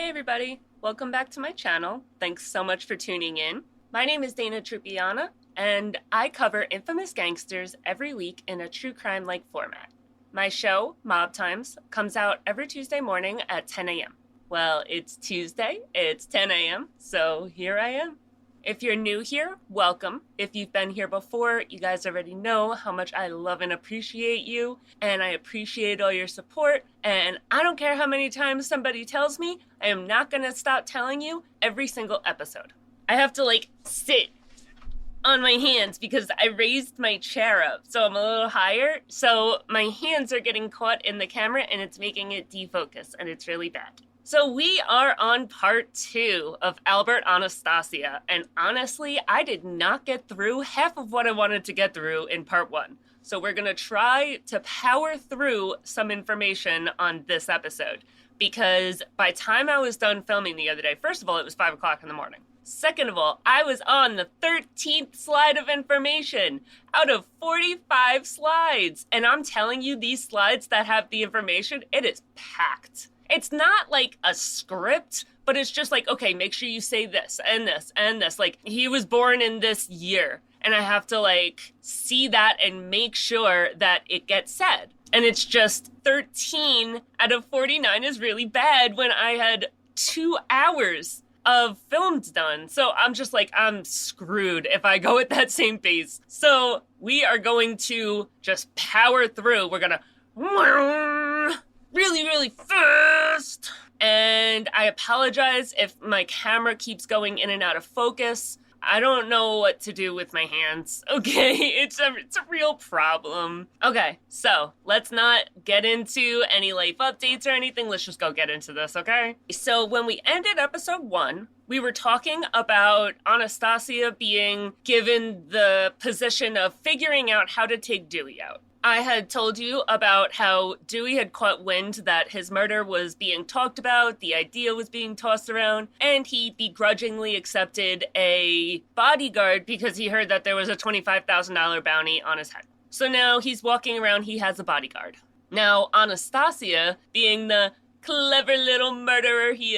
Hey everybody, welcome back to my channel. Thanks so much for tuning in. My name is Dana Trupiana, and I cover infamous gangsters every week in a true crime-like format. My show, Mob Times, comes out every Tuesday morning at 10 a.m. Well, it's Tuesday, it's 10 a.m., so here I am. If you're new here, welcome. If you've been here before, you guys already know how much I love and appreciate you, and I appreciate all your support, and I don't care how many times somebody tells me, I am not going to stop telling you every single episode. I have to, sit on my hands because I raised my chair up, so I'm a little higher, so my hands are getting caught in the camera, and it's making it defocus, and it's really bad. So we are on part 2 of Albert Anastasia, and honestly, I did not get through half of what I wanted to get through in part 1. So we're gonna try to power through some information on this episode, because by the time I was done filming the other day, first of all, it was 5 o'clock in the morning. Second of all, I was on the 13th slide of information out of 45 slides. And I'm telling you, these slides that have the information, it is packed. It's not like a script, but it's just like, okay, make sure you say this and this and this. Like, he was born in this year, and I have to, see that and make sure that it gets said. And it's just 13 out of 49 is really bad when I had 2 hours of films done. So I'm just I'm screwed if I go at that same pace. So we are going to just power through. We're gonna really fast. And I apologize if my camera keeps going in and out of focus. I don't know what to do with my hands, okay? It's a real problem. Okay, so let's not get into any life updates or anything. Let's just go get into this, okay? So when we ended episode 1, we were talking about Anastasia being given the position of figuring out how to take Dewey out. I had told you about how Dewey had caught wind that his murder was being talked about, the idea was being tossed around, and he begrudgingly accepted a bodyguard because he heard that there was a $25,000 bounty on his head. So now he's walking around, he has a bodyguard. Now, Anastasia, being the clever little murderer he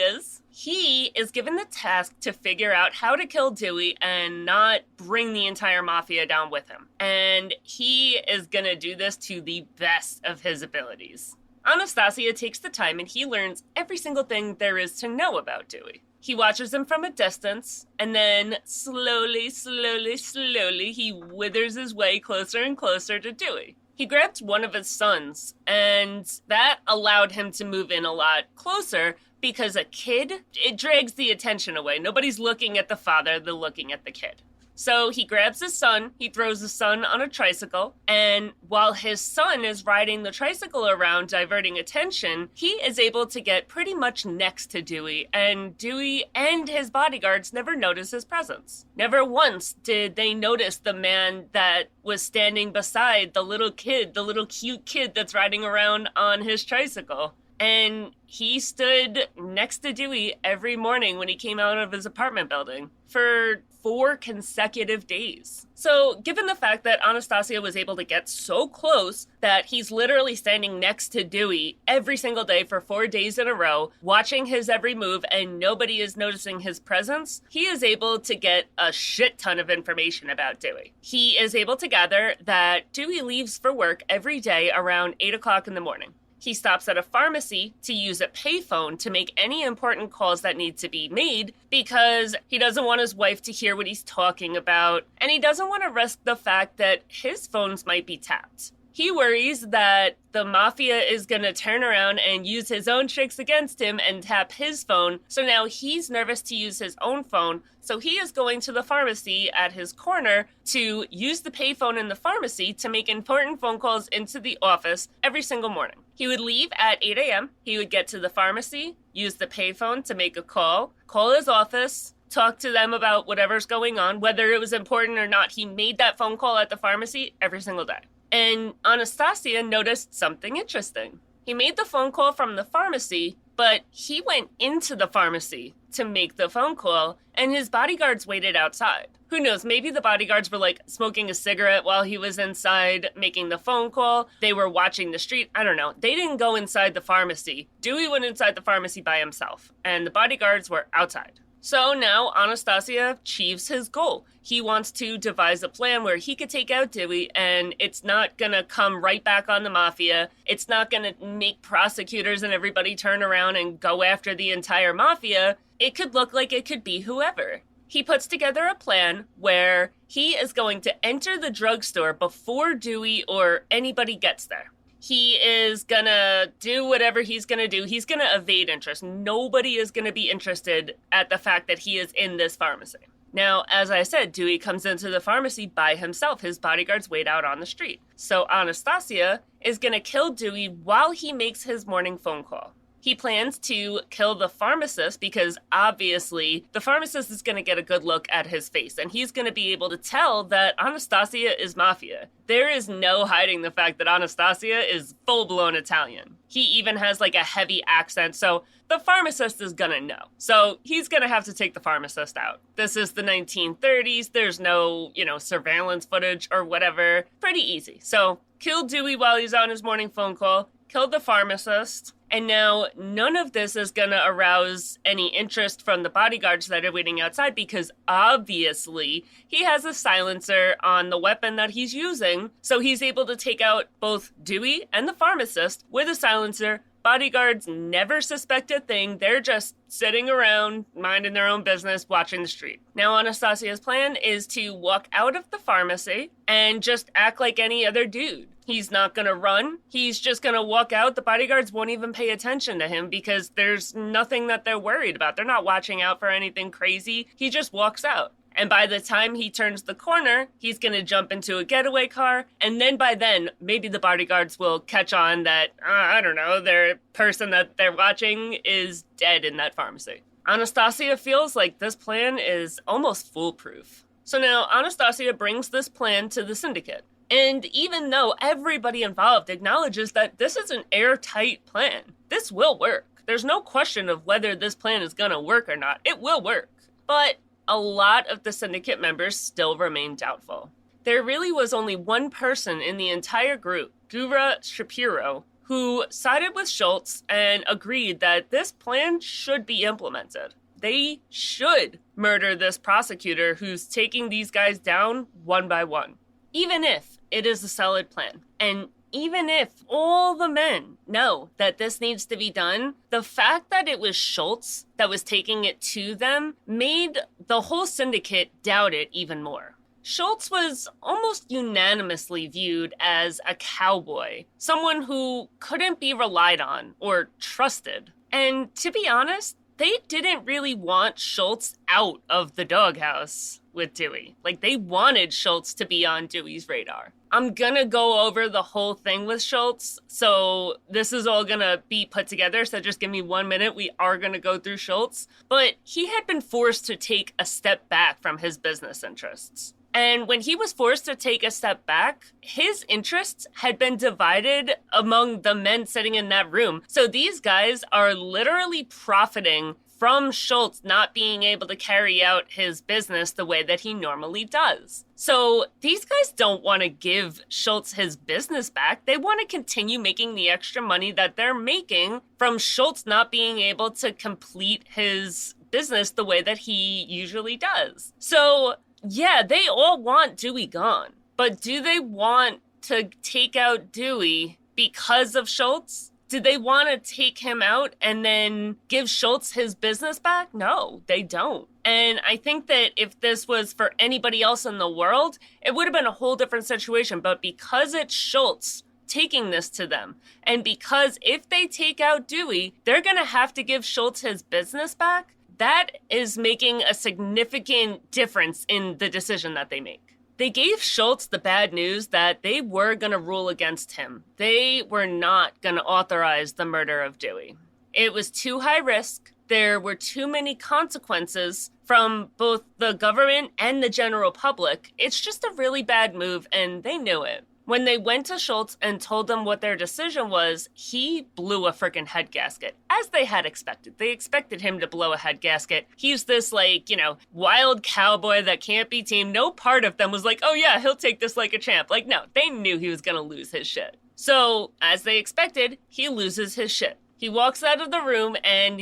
is given the task to figure out how to kill Dewey and not bring the entire mafia down with him. And he is gonna do this to the best of his abilities. Anastasia takes the time and he learns every single thing there is to know about Dewey. He watches him from a distance, and then slowly, he withers his way closer and closer to Dewey. He grabbed one of his sons, and that allowed him to move in a lot closer because a kid, it drags the attention away. Nobody's looking at the father, they're looking at the kid. So he grabs his son, he throws his son on a tricycle, and while his son is riding the tricycle around diverting attention, he is able to get pretty much next to Dewey, and Dewey and his bodyguards never notice his presence. Never once did they notice the man that was standing beside the little kid, the little cute kid that's riding around on his tricycle. And he stood next to Dewey every morning when he came out of his apartment building for 4 consecutive days. So given the fact that Anastasia was able to get so close that he's literally standing next to Dewey every single day for 4 days in a row, watching his every move, and nobody is noticing his presence, he is able to get a shit ton of information about Dewey. He is able to gather that Dewey leaves for work every day around 8 o'clock in the morning. He stops at a pharmacy to use a payphone to make any important calls that need to be made because he doesn't want his wife to hear what he's talking about, and he doesn't want to risk the fact that his phones might be tapped. He worries that the mafia is going to turn around and use his own tricks against him and tap his phone, so now he's nervous to use his own phone, so he is going to the pharmacy at his corner to use the payphone in the pharmacy to make important phone calls into the office every single morning. He would leave at 8 a.m., he would get to the pharmacy, use the payphone to make a call his office, talk to them about whatever's going on, whether it was important or not. He made that phone call at the pharmacy every single day. And Anastasia noticed something interesting. He made the phone call from the pharmacy, But he went into the pharmacy to make the phone call, and his bodyguards waited outside. Who knows, maybe the bodyguards were like smoking a cigarette while he was inside making the phone call. They were watching the street. I don't know. They didn't go inside the pharmacy. Dewey went inside the pharmacy by himself, and the bodyguards were outside. So now Anastasia achieves his goal. He wants to devise a plan where he could take out Dewey, and it's not going to come right back on the mafia. It's not going to make prosecutors and everybody turn around and go after the entire mafia. It could look like it could be whoever. He puts together a plan where he is going to enter the drugstore before Dewey or anybody gets there. He is gonna do whatever he's gonna do. He's gonna evade interest. Nobody is gonna be interested at the fact that he is in this pharmacy. Now, as I said, Dewey comes into the pharmacy by himself. His bodyguards wait out on the street. So Anastasia is gonna kill Dewey while he makes his morning phone call. He plans to kill the pharmacist because obviously the pharmacist is going to get a good look at his face and he's going to be able to tell that Anastasia is mafia. There is no hiding the fact that Anastasia is full-blown Italian. He even has like a heavy accent, so the pharmacist is going to know. So he's going to have to take the pharmacist out. This is the 1930s. There's no, surveillance footage or whatever. Pretty easy. So kill Dewey while he's on his morning phone call, kill the pharmacist. And now none of this is going to arouse any interest from the bodyguards that are waiting outside because obviously he has a silencer on the weapon that he's using. So he's able to take out both Dewey and the pharmacist with a silencer. Bodyguards never suspect a thing. They're just sitting around, minding their own business, watching the street. Now Anastasia's plan is to walk out of the pharmacy and just act like any other dude. He's not going to run. He's just going to walk out. The bodyguards won't even pay attention to him because there's nothing that they're worried about. They're not watching out for anything crazy. He just walks out. And by the time he turns the corner, he's going to jump into a getaway car. And then by then, maybe the bodyguards will catch on that, their person that they're watching is dead in that pharmacy. Anastasia feels like this plan is almost foolproof. So now Anastasia brings this plan to the syndicate. And even though everybody involved acknowledges that this is an airtight plan, this will work. There's no question of whether this plan is going to work or not. It will work. But a lot of the syndicate members still remain doubtful. There really was only one person in the entire group, Gura Shapiro, who sided with Schultz and agreed that this plan should be implemented. They should murder this prosecutor who's taking these guys down one by one. Even if it is a solid plan, and even if all the men know that this needs to be done, the fact that it was Schultz that was taking it to them made the whole syndicate doubt it even more. Schultz was almost unanimously viewed as a cowboy, someone who couldn't be relied on or trusted. And to be honest, they didn't really want Schultz out of the doghouse with Dewey. Like, they wanted Schultz to be on Dewey's radar. I'm gonna go over the whole thing with Schultz, so this is all gonna be put together, so just give me 1 minute. We are gonna go through Schultz. But he had been forced to take a step back from his business interests. And when he was forced to take a step back, his interests had been divided among the men sitting in that room. So these guys are literally profiting from Schultz not being able to carry out his business the way that he normally does. So these guys don't want to give Schultz his business back. They want to continue making the extra money that they're making from Schultz not being able to complete his business the way that he usually does. So yeah, they all want Dewey gone. But do they want to take out Dewey because of Schultz? Do they want to take him out and then give Schultz his business back? No, they don't. And I think that if this was for anybody else in the world, it would have been a whole different situation. But because it's Schultz taking this to them, and because if they take out Dewey, they're going to have to give Schultz his business back, that is making a significant difference in the decision that they make. They gave Schultz the bad news that they were going to rule against him. They were not going to authorize the murder of Dewey. It was too high risk. There were too many consequences from both the government and the general public. It's just a really bad move, and they knew it. When they went to Schultz and told them what their decision was, he blew a freaking head gasket, as they had expected. They expected him to blow a head gasket. He's this, wild cowboy that can't be tamed. No part of them was like, oh yeah, he'll take this like a champ. Like, no, they knew he was gonna lose his shit. So, as they expected, he loses his shit. He walks out of the room, and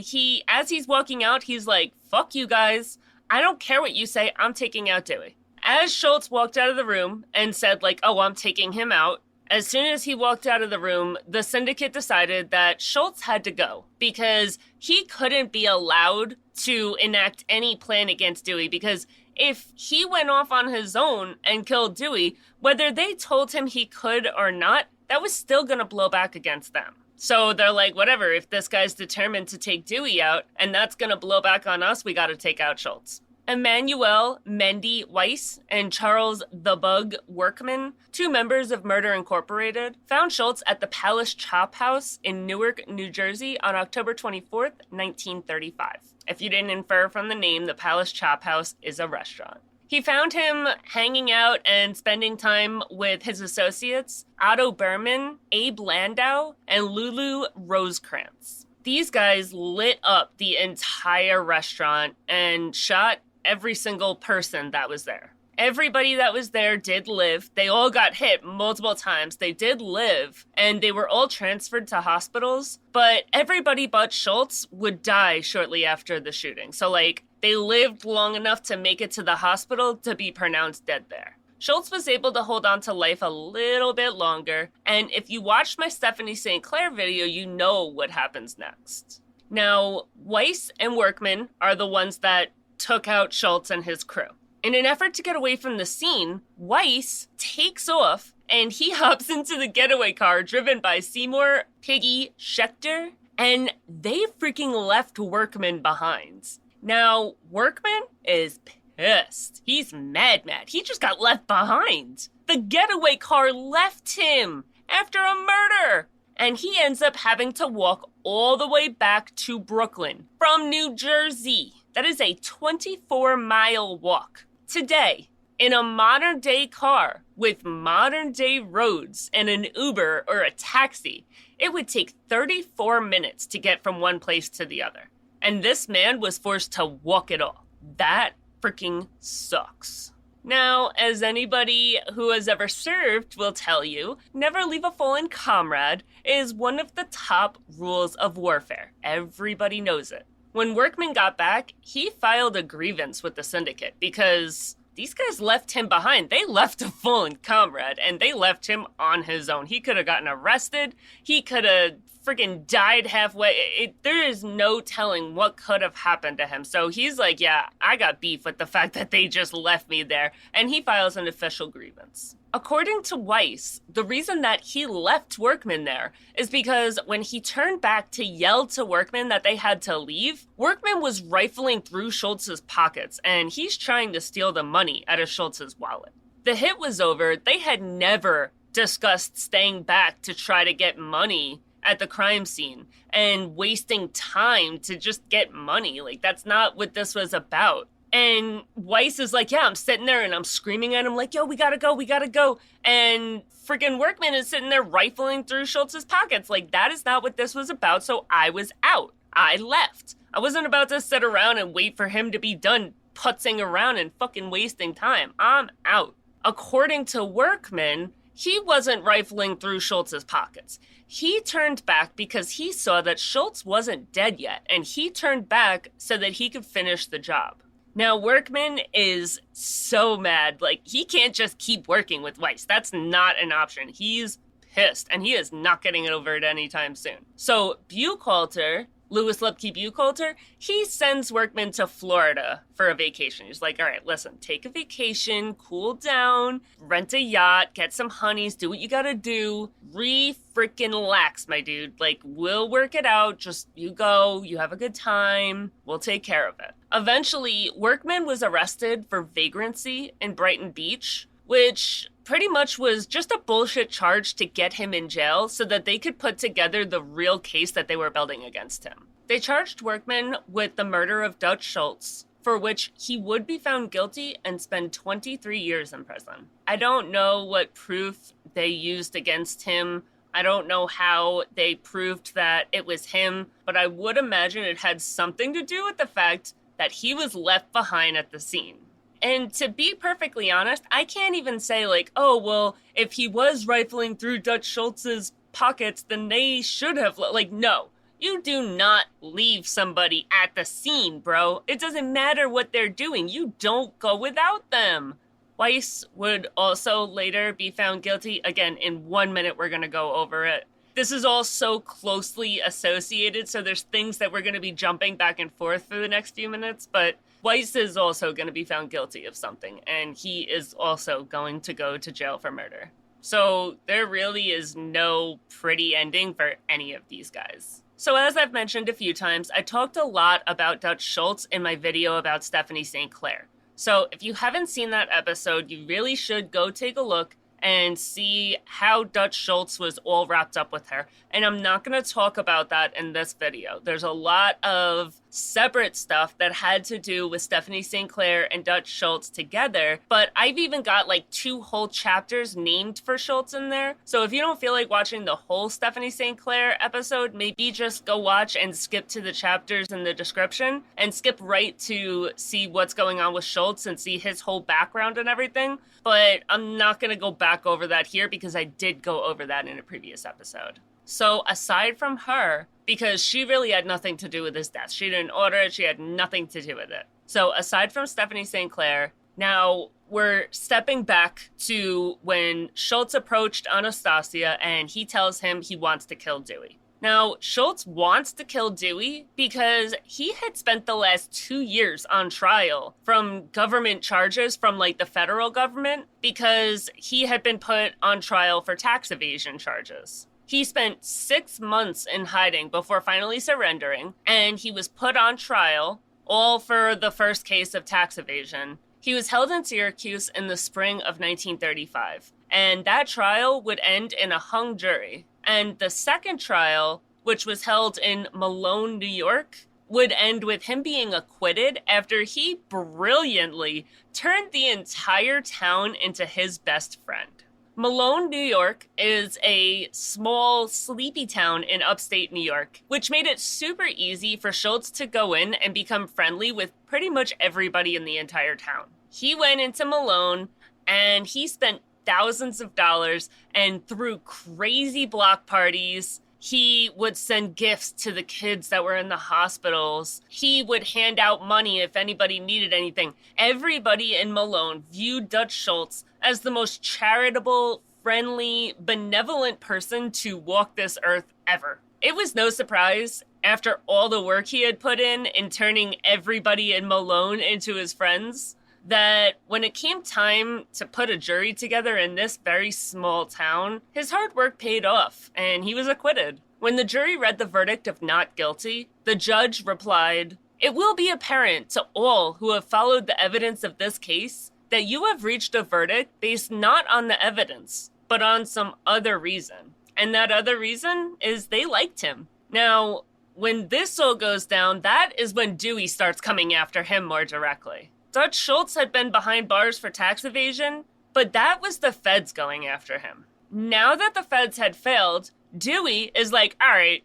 as he's walking out, he's like, fuck you guys. I don't care what you say, I'm taking out Dewey. As Schultz walked out of the room and said, I'm taking him out, as soon as he walked out of the room, the syndicate decided that Schultz had to go because he couldn't be allowed to enact any plan against Dewey, because if he went off on his own and killed Dewey, whether they told him he could or not, that was still going to blow back against them. So they're like, whatever, if this guy's determined to take Dewey out and that's going to blow back on us, we got to take out Schultz. Emmanuel Mendy Weiss and Charles the Bug Workman, 2 members of Murder Incorporated, found Schultz at the Palace Chop House in Newark, New Jersey on October 24th, 1935. If you didn't infer from the name, the Palace Chop House is a restaurant. He found him hanging out and spending time with his associates, Otto Berman, Abe Landau, and Lulu Rosekrantz. These guys lit up the entire restaurant and shot every single person that was there. Everybody that was there did live. They all got hit multiple times. They did live, and they were all transferred to hospitals, but everybody but Schultz would die shortly after the shooting. So, they lived long enough to make it to the hospital to be pronounced dead there. Schultz was able to hold on to life a little bit longer, and if you watched my Stephanie St. Clair video, you know what happens next. Now, Weiss and Workman are the ones that took out Schultz and his crew. In an effort to get away from the scene, Weiss takes off and he hops into the getaway car driven by Seymour Piggy Schechter, and they freaking left Workman behind. Now, Workman is pissed. He's mad. He just got left behind. The getaway car left him after a murder, and he ends up having to walk all the way back to Brooklyn from New Jersey. That is a 24-mile walk. Today, in a modern-day car with modern-day roads and an Uber or a taxi, it would take 34 minutes to get from one place to the other. And this man was forced to walk it all. That freaking sucks. Now, as anybody who has ever served will tell you, never leave a fallen comrade is one of the top rules of warfare. Everybody knows it. When Workman got back, he filed a grievance with the syndicate because these guys left him behind. They left a fallen comrade, and they left him on his own. He could have gotten arrested. He could have freaking died halfway. There is no telling what could have happened to him. So he's like, yeah, I got beef with the fact that they just left me there. And he files an official grievance. According to Weiss, the reason that he left Workman there is because when he turned back to yell to Workman that they had to leave, Workman was rifling through Schultz's pockets, and he's trying to steal the money out of Schultz's wallet. The hit was over. They had never discussed staying back to try to get money at the crime scene and wasting time to just get money. That's not what this was about. And Weiss is like, yeah, I'm sitting there and I'm screaming at him like, yo, we gotta go. And freaking Workman is sitting there rifling through Schultz's pockets. That is not what this was about. So I was out. I left. I wasn't about to sit around and wait for him to be done putzing around and fucking wasting time. I'm out. According to Workman, he wasn't rifling through Schultz's pockets. He turned back because he saw that Schultz wasn't dead yet, and he turned back so that he could finish the job. Now, Workman is so mad. He can't just keep working with Weiss. That's not an option. He's pissed, and he is not getting it over it anytime soon. So Buchalter, Louis Lepke Buchalter, he sends Workman to Florida for a vacation. He's like, all right, listen, take a vacation, cool down, rent a yacht, get some honeys, do what you gotta do, re-freaking-lax, my dude. We'll work it out, just you go, you have a good time, we'll take care of it. Eventually, Workman was arrested for vagrancy in Brighton Beach, which pretty much was just a bullshit charge to get him in jail so that they could put together the real case that they were building against him. They charged Workman with the murder of Dutch Schultz, for which he would be found guilty and spend 23 years in prison. I don't know what proof they used against him. I don't know how they proved that it was him, but I would imagine it had something to do with the fact that he was left behind at the scene. And to be perfectly honest, I can't even say like, oh, well, if he was rifling through Dutch Schultz's pockets, then they should have, like, no. You do not leave somebody at the scene, bro. It doesn't matter what they're doing. You don't go without them. Weiss would also later be found guilty. Again, in 1 minute, we're going to go over it. This is all so closely associated, so there's things that we're going to be jumping back and forth for the next few minutes, but Weiss is also going to be found guilty of something, and he is also going to go to jail for murder. So there really is no pretty ending for any of these guys. So as I've mentioned a few times, I talked a lot about Dutch Schultz in my video about Stephanie St. Clair. So if you haven't seen that episode, you really should go take a look and see how Dutch Schultz was all wrapped up with her. And I'm not going to talk about that in this video. There's a lot of separate stuff that had to do with Stephanie St. Clair and Dutch Schultz together, but I've even got like 2 whole chapters named for Schultz in there. So if you don't feel like watching the whole Stephanie St. Clair episode, maybe just go watch and skip to the chapters in the description and skip right to see what's going on with Schultz and see his whole background and everything. But I'm not going to go back over that here because I did go over that in a previous episode. So aside from her, because she really had nothing to do with his death, she didn't order it, she had nothing to do with it. So aside from Stephanie St. Clair, now we're stepping back to when Schultz approached Anastasia and he tells him he wants to kill Dewey. Now, Schultz wants to kill Dewey because he had spent the last 2 years on trial from government charges from like the federal government because he had been put on trial for tax evasion charges. He spent 6 months in hiding before finally surrendering, and he was put on trial, all for the first case of tax evasion. He was held in Syracuse in the spring of 1935, and that trial would end in a hung jury. And the second trial, which was held in Malone, New York, would end with him being acquitted after he brilliantly turned the entire town into his best friend. Malone, New York is a small, sleepy town in upstate New York, which made it super easy for Schultz to go in and become friendly with pretty much everybody in the entire town. He went into Malone and he spent thousands of dollars and threw crazy block parties. He would send gifts to the kids that were in the hospitals. He would hand out money if anybody needed anything. Everybody in Malone viewed Dutch Schultz as the most charitable, friendly, benevolent person to walk this earth ever. It was no surprise, after all the work he had put in turning everybody in Malone into his friends, that when it came time to put a jury together in this very small town, his hard work paid off, and he was acquitted. When the jury read the verdict of not guilty, the judge replied, "It will be apparent to all who have followed the evidence of this case that you have reached a verdict based not on the evidence, but on some other reason. And that other reason is they liked him." Now, when this all goes down, that is when Dewey starts coming after him more directly. Dutch Schultz had been behind bars for tax evasion, but that was the feds going after him. Now that the feds had failed, Dewey is like, all right.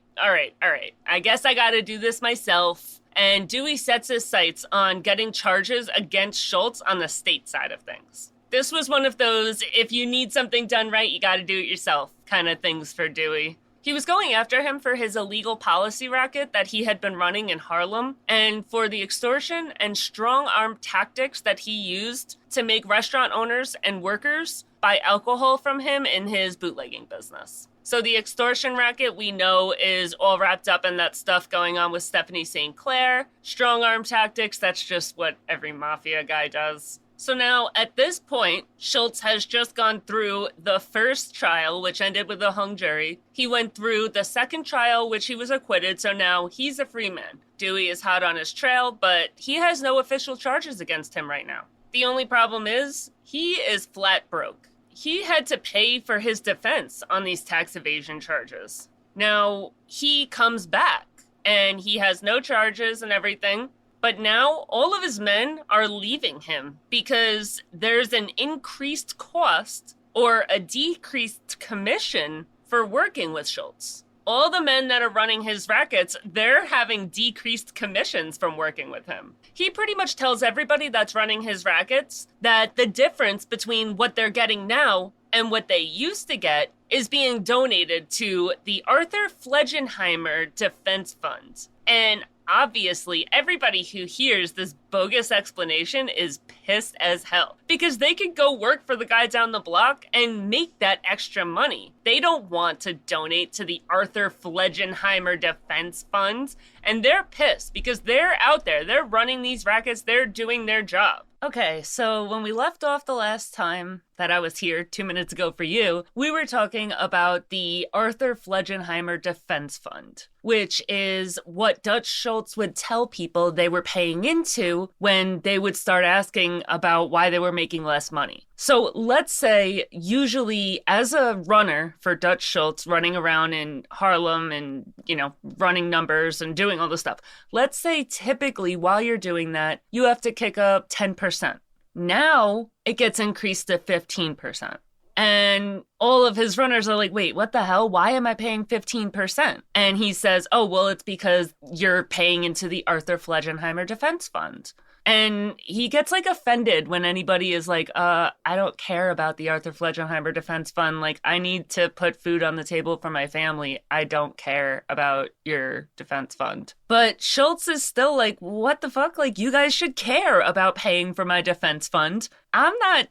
I guess I gotta do this myself. And Dewey sets his sights on getting charges against Schultz on the state side of things. This was one of those, if you need something done right, you gotta do it yourself kind of things for Dewey. He was going after him for his illegal policy racket that he had been running in Harlem and for the extortion and strong-arm tactics that he used to make restaurant owners and workers buy alcohol from him in his bootlegging business. So the extortion racket we know is all wrapped up in that stuff going on with Stephanie St. Clair. Strong-arm tactics, that's just what every mafia guy does. So now, at this point, Schultz has just gone through the first trial, which ended with a hung jury. He went through the second trial, which he was acquitted, so now he's a free man. Dewey is hot on his trail, but he has no official charges against him right now. The only problem is, he is flat broke. He had to pay for his defense on these tax evasion charges. Now, he comes back, and he has no charges and everything, But now all of his men are leaving him because there's an increased cost or a decreased commission for working with Schultz. All the men that are running his rackets, they're having decreased commissions from working with him. He pretty much tells everybody that's running his rackets that the difference between what they're getting now and what they used to get is being donated to the Arthur Flegenheimer Defense Fund. And obviously, everybody who hears this bogus explanation is pissed as hell because they could go work for the guy down the block and make that extra money. They don't want to donate to the Arthur Flegenheimer Defense Fund, and they're pissed because they're out there. They're running these rackets. They're doing their job. Okay, so when we left off the last time that I was here 2 minutes ago for you, we were talking about the Arthur Flegenheimer Defense Fund, which is what Dutch Schultz would tell people they were paying into when they would start asking about why they were making less money. So let's say usually as a runner for Dutch Schultz running around in Harlem and, running numbers and doing all this stuff, let's say typically while you're doing that, you have to kick up 10%. Now it gets increased to 15%. And all of his runners are like, wait, what the hell? Why am I paying 15%? And he says, oh, well, it's because you're paying into the Arthur Flegenheimer Defense Fund. And he gets offended when anybody is like, I don't care about the Arthur Flegenheimer Defense Fund. I need to put food on the table for my family. I don't care about your defense fund. But Schultz is still like, what the fuck? You guys should care about paying for my defense fund. I'm not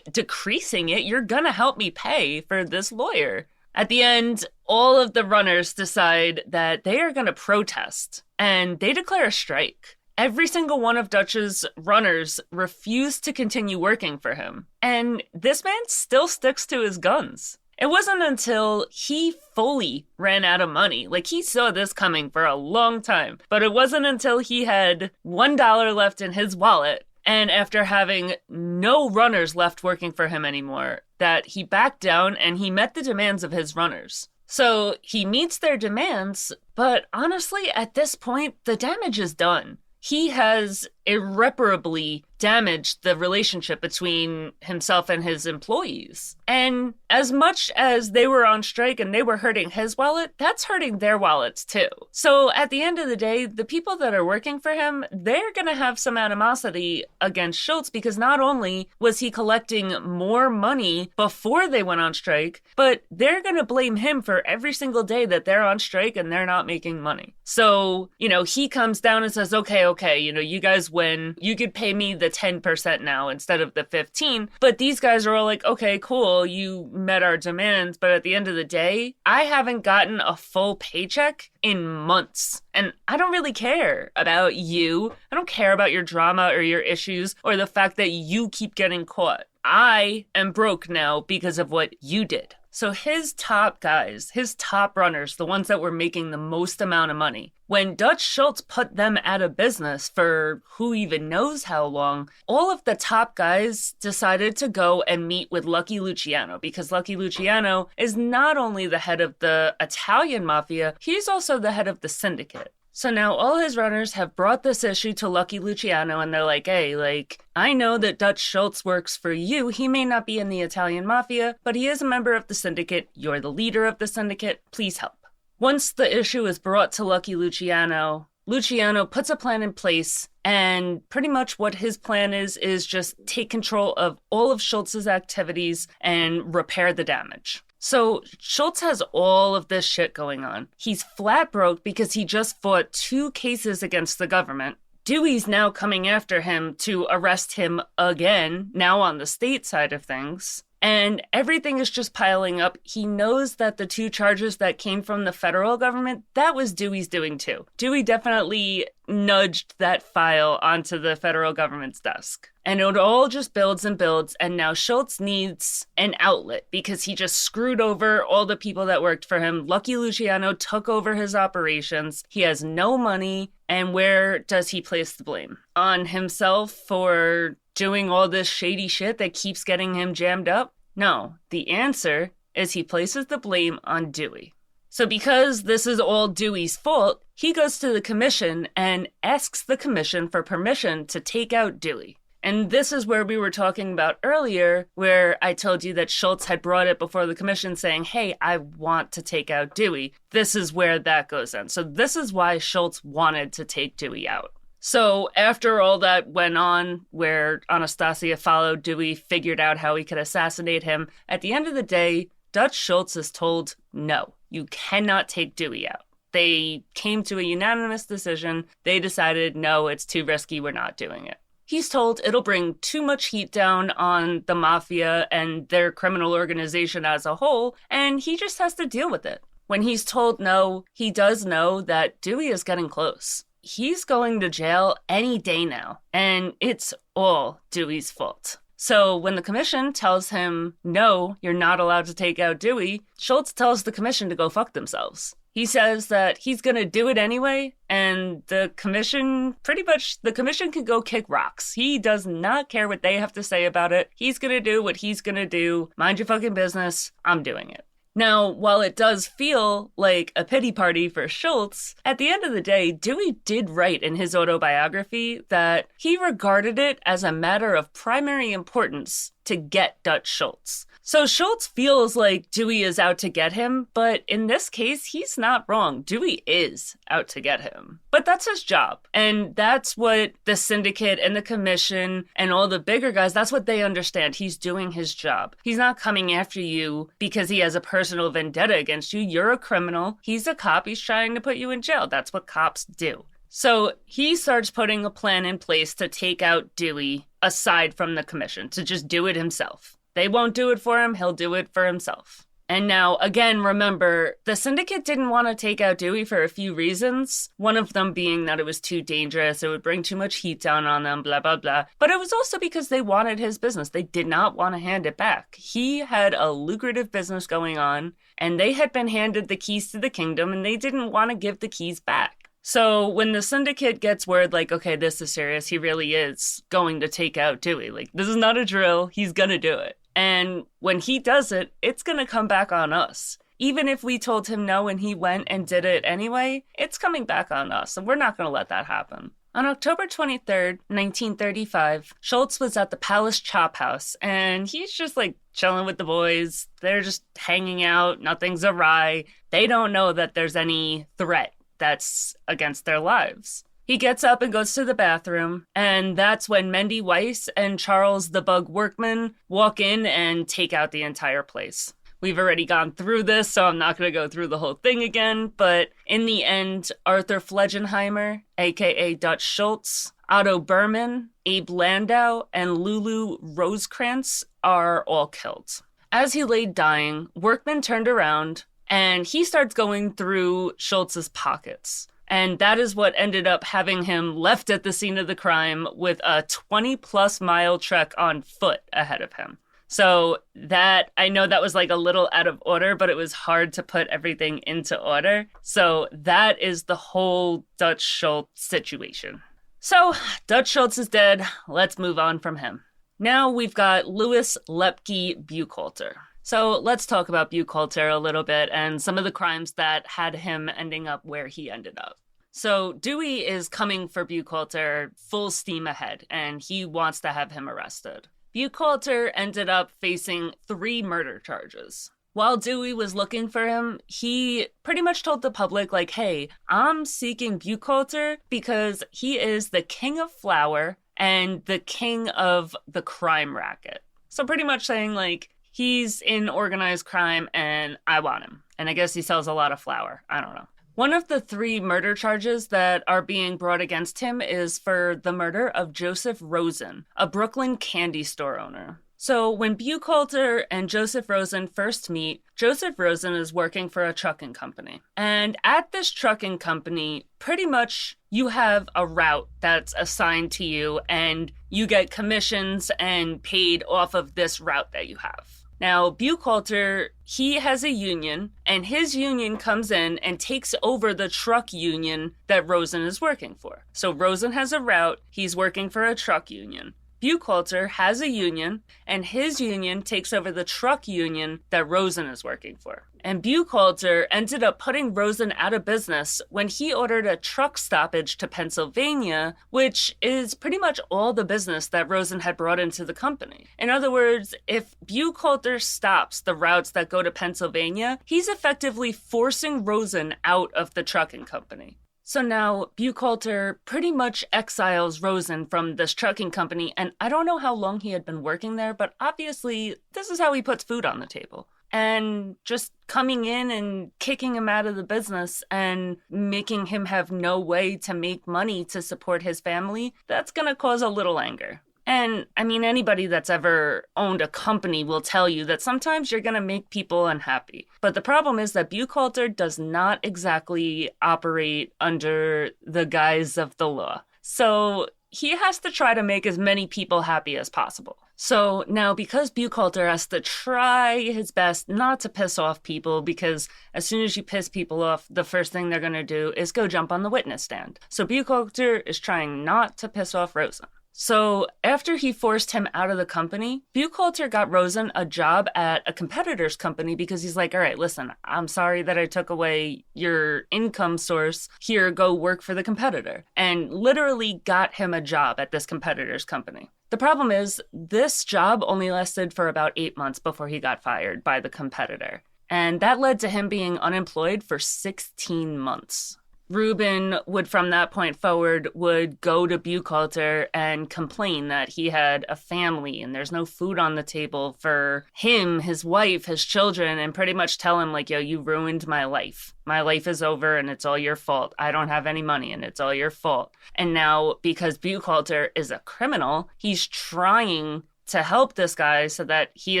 decreasing it. You're gonna help me pay for this lawyer. At the end, all of the runners decide that they are gonna protest and they declare a strike. Every single one of Dutch's runners refused to continue working for him. And this man still sticks to his guns. It wasn't until he fully ran out of money. He saw this coming for a long time. But it wasn't until he had $1 left in his wallet, and after having no runners left working for him anymore, that he backed down and he met the demands of his runners. So he meets their demands, but honestly, at this point, the damage is done. He has irreparably damaged the relationship between himself and his employees. And as much as they were on strike and they were hurting his wallet, that's hurting their wallets too. So at the end of the day, the people that are working for him, they're going to have some animosity against Schultz because not only was he collecting more money before they went on strike, but they're going to blame him for every single day that they're on strike and they're not making money. So, he comes down and says, okay, you guys win. You could pay me the 10% now instead of the 15. But these guys are all like, okay, cool, you met our demands. But at the end of the day, I haven't gotten a full paycheck in months. And I don't really care about you. I don't care about your drama or your issues or the fact that you keep getting caught. I am broke now because of what you did. So his top guys, his top runners, the ones that were making the most amount of money, when Dutch Schultz put them out of business for who even knows how long, all of the top guys decided to go and meet with Lucky Luciano because Lucky Luciano is not only the head of the Italian mafia, he's also the head of the syndicate. So now all his runners have brought this issue to Lucky Luciano and they're like, hey, I know that Dutch Schultz works for you. He may not be in the Italian mafia, but he is a member of the syndicate. You're the leader of the syndicate. Please help. Once the issue is brought to Lucky Luciano, Luciano puts a plan in place, and pretty much what his plan is just take control of all of Schultz's activities and repair the damage. So Schultz has all of this shit going on. He's flat broke because he just fought 2 cases against the government. Dewey's now coming after him to arrest him again, now on the state side of things. And everything is just piling up. He knows that the 2 charges that came from the federal government, that was Dewey's doing too. Dewey definitely nudged that file onto the federal government's desk. And it all just builds and builds. And now Schultz needs an outlet because he just screwed over all the people that worked for him. Lucky Luciano took over his operations. He has no money. And where does he place the blame? On himself for doing all this shady shit that keeps getting him jammed up? No, the answer is he places the blame on Dewey. So because this is all Dewey's fault, he goes to the commission and asks the commission for permission to take out Dewey. And this is where we were talking about earlier, where I told you that Schultz had brought it before the commission saying, hey, I want to take out Dewey. This is where that goes in. So this is why Schultz wanted to take Dewey out. So after all that went on, where Anastasia followed Dewey, figured out how he could assassinate him, at the end of the day, Dutch Schultz is told, no, you cannot take Dewey out. They came to a unanimous decision. They decided, no, it's too risky. We're not doing it. He's told it'll bring too much heat down on the mafia and their criminal organization as a whole, and he just has to deal with it. When he's told no, he does know that Dewey is getting close. He's going to jail any day now, and it's all Dewey's fault. So when the commission tells him, no, you're not allowed to take out Dewey, Schultz tells the commission to go fuck themselves. He says that he's going to do it anyway, and the commission can go kick rocks. He does not care what they have to say about it. He's going to do what he's going to do. Mind your fucking business. I'm doing it. Now, while it does feel like a pity party for Schultz, at the end of the day, Dewey did write in his autobiography that he regarded it as a matter of primary importance to get Dutch Schultz. So Schultz feels like Dewey is out to get him, but in this case, he's not wrong. Dewey is out to get him. But that's his job. And that's what the syndicate and the commission and all the bigger guys, that's what they understand. He's doing his job. He's not coming after you because he has a personal vendetta against you. You're a criminal. He's a cop. He's trying to put you in jail. That's what cops do. So he starts putting a plan in place to take out Dewey aside from the commission, to just do it himself. They won't do it for him. He'll do it for himself. And now, again, remember, the syndicate didn't want to take out Dewey for a few reasons. One of them being that it was too dangerous. It would bring too much heat down on them, blah, blah, blah. But it was also because they wanted his business. They did not want to hand it back. He had a lucrative business going on, and they had been handed the keys to the kingdom, and they didn't want to give the keys back. So when the syndicate gets word, like, okay, this is serious, he really is going to take out Dewey. Like, this is not a drill. He's going to do it. And when he does it, it's going to come back on us. Even if we told him no and he went and did it anyway, it's coming back on us, and we're not going to let that happen. On October 23rd, 1935, Schultz was at the Palace Chop House, and he's just like chilling with the boys. They're just hanging out. Nothing's awry. They don't know that there's any threat that's against their lives. He gets up and goes to the bathroom, and that's when Mendy Weiss and Charles the Bug Workman walk in and take out the entire place. We've already gone through this, so I'm not going to go through the whole thing again, but in the end, Arthur Flegenheimer, aka Dutch Schultz, Otto Berman, Abe Landau, and Lulu Rosekrantz are all killed. As he lay dying, Workman turned around, and he starts going through Schultz's pockets. And that is what ended up having him left at the scene of the crime with a 20-plus mile trek on foot ahead of him. So that, I know that was like a little out of order, but it was hard to put everything into order. So that is the whole Dutch Schultz situation. So Dutch Schultz is dead. Let's move on from him. Now we've got Louis Lepke Buchalter. So let's talk about Buchalter a little bit and some of the crimes that had him ending up where he ended up. So Dewey is coming for Buchalter full steam ahead, and he wants to have him arrested. Buchalter ended up facing 3 murder charges. While Dewey was looking for him, he pretty much told the public, like, hey, I'm seeking Buchalter because he is the king of flour and the king of the crime racket. So pretty much saying, like, he's in organized crime and I want him. And I guess he sells a lot of flour. I don't know. One of the 3 murder charges that are being brought against him is for the murder of Joseph Rosen, a Brooklyn candy store owner. So when Buchalter and Joseph Rosen first meet, Joseph Rosen is working for a trucking company. And at this trucking company, pretty much you have a route that's assigned to you and you get commissions and paid off of this route that you have. Now, Buchalter, he has a union, and his union comes in and takes over the truck union that Rosen is working for. So Rosen has a route, he's working for a truck union. Buchalter has a union, and his union takes over the truck union that Rosen is working for. And Buchalter ended up putting Rosen out of business when he ordered a truck stoppage to Pennsylvania, which is pretty much all the business that Rosen had brought into the company. In other words, if Buchalter stops the routes that go to Pennsylvania, he's effectively forcing Rosen out of the trucking company. So now Buchalter pretty much exiles Rosen from this trucking company, and I don't know how long he had been working there, but obviously this is how he puts food on the table. And just coming in and kicking him out of the business and making him have no way to make money to support his family, that's going to cause a little anger. And I mean, anybody that's ever owned a company will tell you that sometimes you're going to make people unhappy. But the problem is that Buchalter does not exactly operate under the guise of the law. So he has to try to make as many people happy as possible. So now, because Buchalter has to try his best not to piss off people, because as soon as you piss people off, the first thing they're going to do is go jump on the witness stand. So Buchalter is trying not to piss off Rosen. So after he forced him out of the company, Buchalter got Rosen a job at a competitor's company because he's like, all right, listen, I'm sorry that I took away your income source. Here, go work for the competitor. And literally got him a job at this competitor's company. The problem is, this job only lasted for about 8 months before he got fired by the competitor. And that led to him being unemployed for 16 months. Reuben would, from that point forward, would go to Buchalter and complain that he had a family and there's no food on the table for him, his wife, his children, and pretty much tell him, like, yo, you ruined my life. My life is over and it's all your fault. I don't have any money and it's all your fault. And now, because Buchalter is a criminal, he's trying to help this guy so that he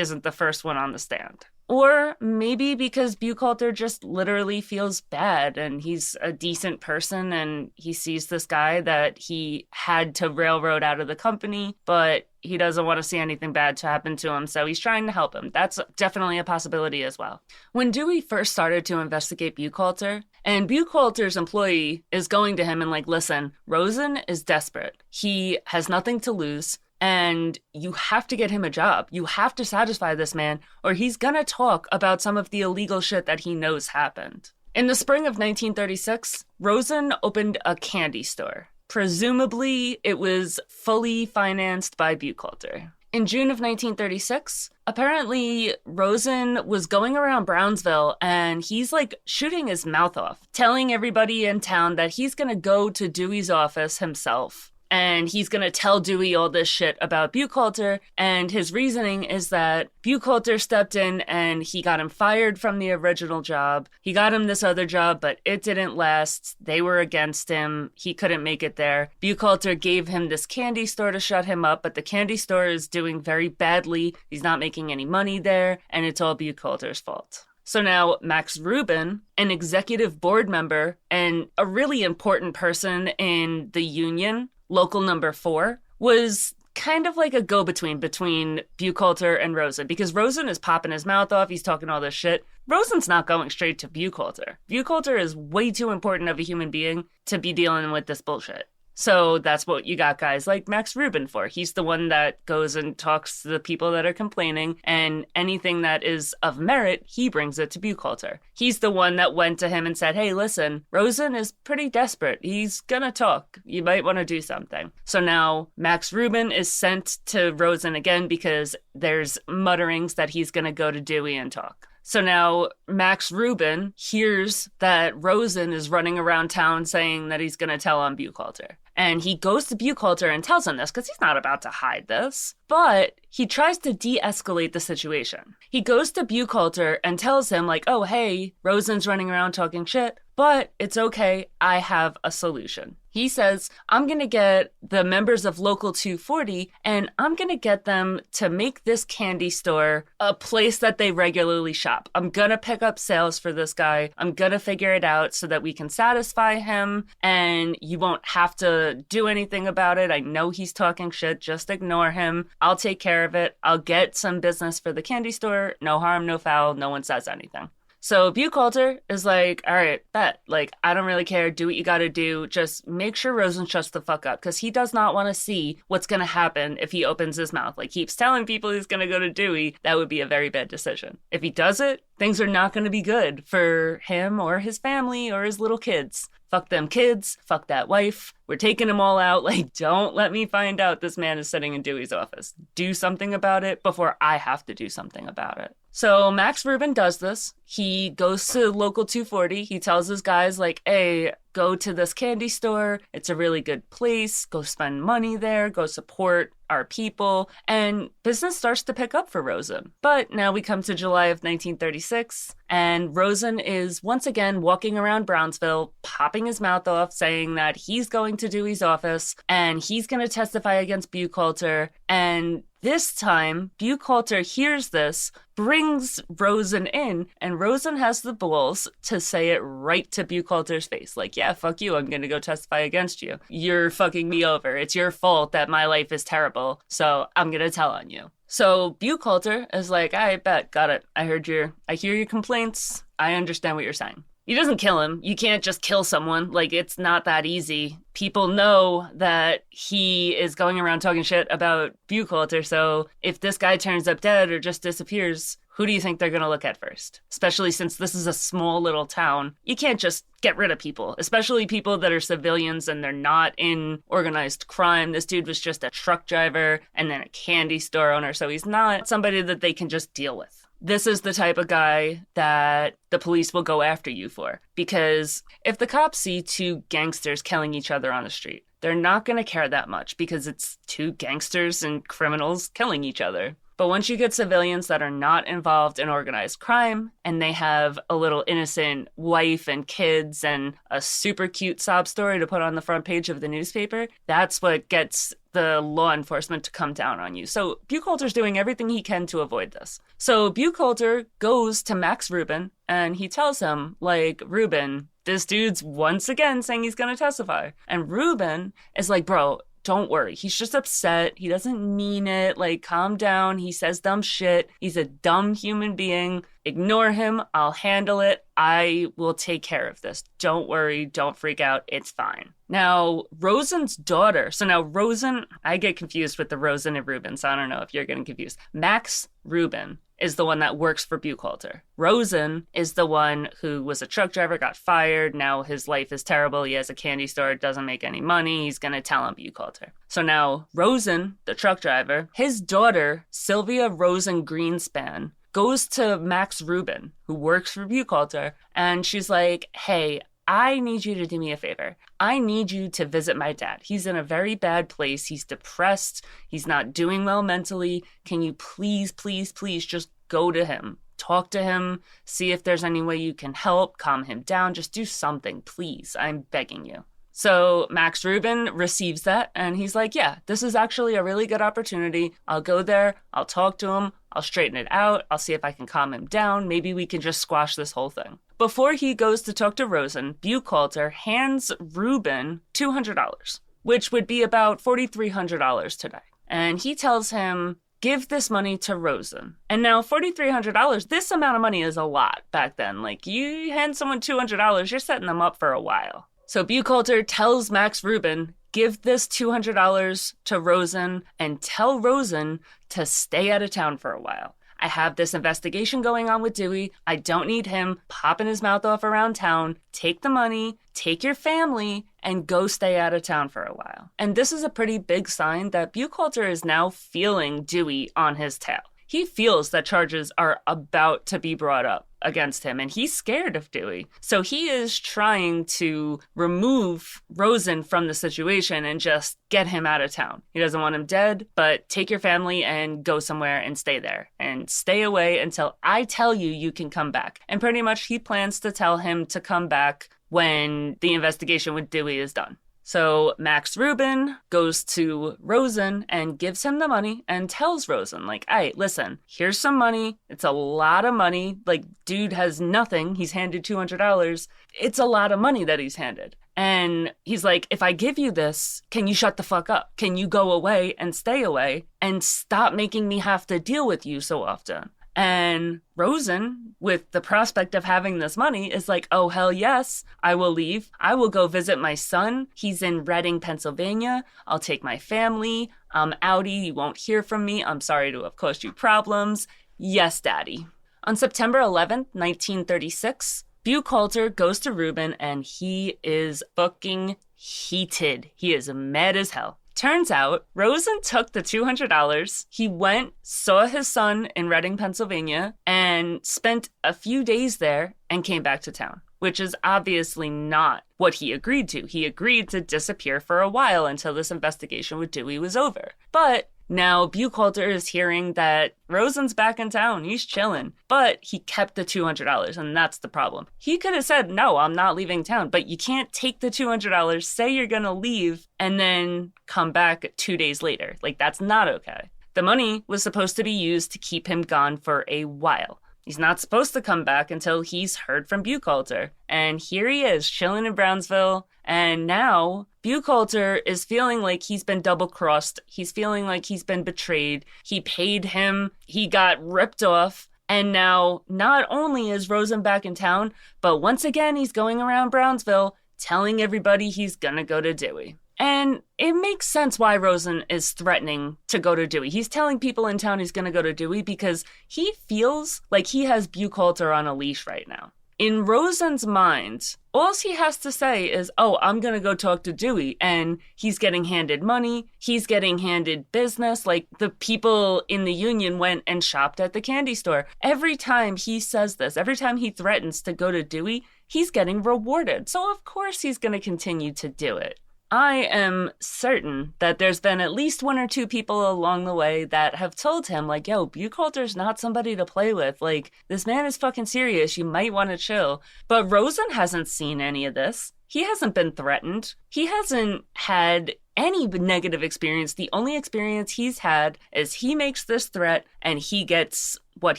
isn't the first one on the stand. Or maybe because Buchalter just literally feels bad and he's a decent person and he sees this guy that he had to railroad out of the company, but he doesn't want to see anything bad to happen to him, so he's trying to help him. That's definitely a possibility as well. When Dewey first started to investigate Buchalter, and Buchalter's employee is going to him and like, listen, Rosen is desperate. He has nothing to lose. And you have to get him a job. You have to satisfy this man, or he's gonna talk about some of the illegal shit that he knows happened. In the spring of 1936, Rosen opened a candy store. Presumably, it was fully financed by Buchalter. In June of 1936, apparently Rosen was going around Brownsville and he's like shooting his mouth off, telling everybody in town that he's gonna go to Dewey's office himself. And he's going to tell Dewey all this shit about Buchalter. And his reasoning is that Buchalter stepped in and he got him fired from the original job. He got him this other job, but it didn't last. They were against him. He couldn't make it there. Buchalter gave him this candy store to shut him up, but the candy store is doing very badly. He's not making any money there, and it's all Buchalter's fault. So now Max Rubin, an executive board member and a really important person in the union, Local number 4, was kind of like a go-between between Buchalter and Rosen, because Rosen is popping his mouth off, he's talking all this shit. Rosen's not going straight to Buchalter. Buchalter is way too important of a human being to be dealing with this bullshit. So that's what you got guys like Max Rubin for. He's the one that goes and talks to the people that are complaining, and anything that is of merit, he brings it to Buchalter. He's the one that went to him and said, hey, listen, Rosen is pretty desperate. He's gonna talk. You might want to do something. So now Max Rubin is sent to Rosen again because there's mutterings that he's gonna go to Dewey and talk. So now Max Rubin hears that Rosen is running around town saying that he's going to tell on Buchalter. And he goes to Buchalter and tells him this because he's not about to hide this. But he tries to de-escalate the situation. He goes to Buchalter and tells him like, oh, hey, Rosen's running around talking shit, but it's okay. I have a solution. He says, I'm going to get the members of Local 240 and I'm going to get them to make this candy store a place that they regularly shop. I'm going to pick up sales for this guy. I'm going to figure it out so that we can satisfy him and you won't have to do anything about it. I know he's talking shit. Just ignore him. I'll take care of it. I'll get some business for the candy store. No harm, no foul. No one says anything. So Buchalter is like, all right, bet. Like, I don't really care. Do what you got to do. Just make sure Rosen shuts the fuck up because he does not want to see what's going to happen if he opens his mouth. Like, keeps telling people he's going to go to Dewey. That would be a very bad decision. If he does it, things are not going to be good for him or his family or his little kids. Fuck them kids. Fuck that wife. We're taking them all out. Like, don't let me find out this man is sitting in Dewey's office. Do something about it before I have to do something about it. So Max Rubin does this. He goes to local 240. He tells his guys, like, hey, go to this candy store. It's a really good place. Go spend money there. Go support our people. And business starts to pick up for Rosen. But now we come to July of 1936, and Rosen is once again walking around Brownsville, popping his mouth off, saying that he's going to Dewey's office and he's going to testify against Buchalter. And this time, Buchalter hears this, brings Rosen in, and Rosen has the balls to say it right to Buchalter's face. Like, yeah, fuck you, I'm gonna go testify against you. You're fucking me over. It's your fault that my life is terrible, so I'm gonna tell on you. So Buchalter is like, I bet, got it. I hear your complaints. I understand what you're saying. He doesn't kill him. You can't just kill someone. Like, it's not that easy. People know that he is going around talking shit about Buchalter, so if this guy turns up dead or just disappears, who do you think they're going to look at first? Especially since this is a small little town. You can't just get rid of people, especially people that are civilians and they're not in organized crime. This dude was just a truck driver and then a candy store owner, so he's not somebody that they can just deal with. This is the type of guy that the police will go after you for. Because if the cops see two gangsters killing each other on the street, they're not going to care that much because it's two gangsters and criminals killing each other. But once you get civilians that are not involved in organized crime and they have a little innocent wife and kids and a super cute sob story to put on the front page of the newspaper, that's what gets the law enforcement to come down on you. So Buchalter's doing everything he can to avoid this. So Buchalter goes to Max Rubin and he tells him, like, Rubin, this dude's once again saying he's going to testify. And Rubin is like, bro, don't worry. He's just upset. He doesn't mean it. Like, calm down. He says dumb shit. He's a dumb human being. Ignore him. I'll handle it. I will take care of this. Don't worry. Don't freak out. It's fine. Now, Rosen's daughter. So now Rosen, I get confused with the Rosen and Rubin, so I don't know if you're getting confused. Max Rubin is the one that works for Buchalter. Rosen is the one who was a truck driver, got fired. Now his life is terrible. He has a candy store, doesn't make any money. He's going to tell on Buchalter. So now Rosen, the truck driver, his daughter, Sylvia Rosen Greenspan, goes to Max Rubin, who works for Buchalter, and she's like, hey, I need you to do me a favor. I need you to visit my dad. He's in a very bad place. He's depressed. He's not doing well mentally. Can you please, please, please just go to him? Talk to him. See if there's any way you can help. Calm him down. Just do something, please. I'm begging you. So Max Rubin receives that, and he's like, yeah, this is actually a really good opportunity. I'll go there. I'll talk to him. I'll straighten it out. I'll see if I can calm him down. Maybe we can just squash this whole thing. Before he goes to talk to Rosen, Buchalter hands Rubin $200, which would be about $4,300 today. And he tells him, give this money to Rosen. And now $4,300, this amount of money is a lot back then. Like, you hand someone $200, you're setting them up for a while. So Buchalter tells Max Rubin, give this $200 to Rosen and tell Rosen to stay out of town for a while. I have this investigation going on with Dewey. I don't need him popping his mouth off around town. Take the money, take your family, and go stay out of town for a while. And this is a pretty big sign that Buchalter is now feeling Dewey on his tail. He feels that charges are about to be brought up against him, and he's scared of Dewey. So he is trying to remove Rosen from the situation and just get him out of town. He doesn't want him dead, but take your family and go somewhere and stay there. And stay away until I tell you you can come back. And pretty much he plans to tell him to come back when the investigation with Dewey is done. So Max Rubin goes to Rosen and gives him the money and tells Rosen, like, hey, listen, here's some money. It's a lot of money. Like, dude has nothing. He's handed $200. It's a lot of money that he's handed. And he's like, if I give you this, can you shut the fuck up? Can you go away and stay away and stop making me have to deal with you so often? And Rosen, with the prospect of having this money, is like, oh, hell yes, I will leave. I will go visit my son. He's in Reading, Pennsylvania. I'll take my family. I'm outie. You won't hear from me. I'm sorry to have caused you problems. Yes, Daddy. On September 11th, 1936, Buchalter goes to Reuben and he is fucking heated. He is mad as hell. Turns out, Rosen took the $200. He went, saw his son in Reading, Pennsylvania, and spent a few days there and came back to town, which is obviously not what he agreed to. He agreed to disappear for a while until this investigation with Dewey was over. But now Buchalter is hearing that Rosen's back in town. He's chilling. But he kept the $200, and that's the problem. He could have said, no, I'm not leaving town. But you can't take the $200, say you're going to leave, and then come back 2 days later. Like, that's not okay. The money was supposed to be used to keep him gone for a while. He's not supposed to come back until he's heard from Buchalter. And here he is, chilling in Brownsville. And now Buchalter is feeling like he's been double-crossed. He's feeling like he's been betrayed. He paid him. He got ripped off. And now not only is Rosen back in town, but once again, he's going around Brownsville telling everybody he's going to go to Dewey. And it makes sense why Rosen is threatening to go to Dewey. He's telling people in town he's going to go to Dewey because he feels like he has Buchalter on a leash right now. In Rosen's mind, all he has to say is, oh, I'm going to go talk to Dewey. And he's getting handed money. He's getting handed business. Like, the people in the union went and shopped at the candy store. Every time he says this, every time he threatens to go to Dewey, he's getting rewarded. So of course he's going to continue to do it. I am certain that there's been at least one or two people along the way that have told him, like, yo, Buchalter's not somebody to play with. Like, this man is fucking serious. You might want to chill. But Rosen hasn't seen any of this. He hasn't been threatened. He hasn't had any negative experience. The only experience he's had is he makes this threat and he gets what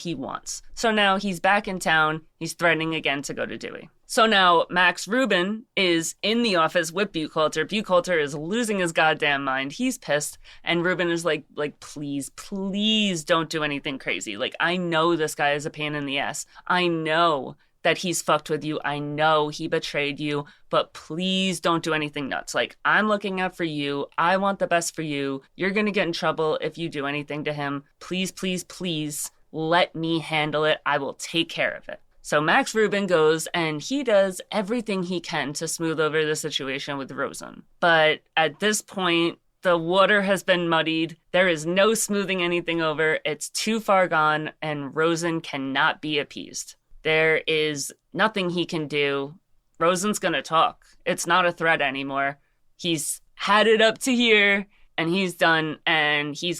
he wants. So now he's back in town. He's threatening again to go to Dewey. So now Max Rubin is in the office with Buchalter. Buchalter is losing his goddamn mind. He's pissed. And Rubin is like, please don't do anything crazy. Like, I know this guy is a pain in the ass. I know that he's fucked with you. I know he betrayed you, but please don't do anything nuts. Like, I'm looking out for you. I want the best for you. You're going to get in trouble if you do anything to him. Please, please, please let me handle it. I will take care of it. So Max Rubin goes and he does everything he can to smooth over the situation with Rosen. But at this point, the water has been muddied. There is no smoothing anything over. It's too far gone and Rosen cannot be appeased. There is nothing he can do. Rosen's going to talk. It's not a threat anymore. He's had it up to here and he's done and he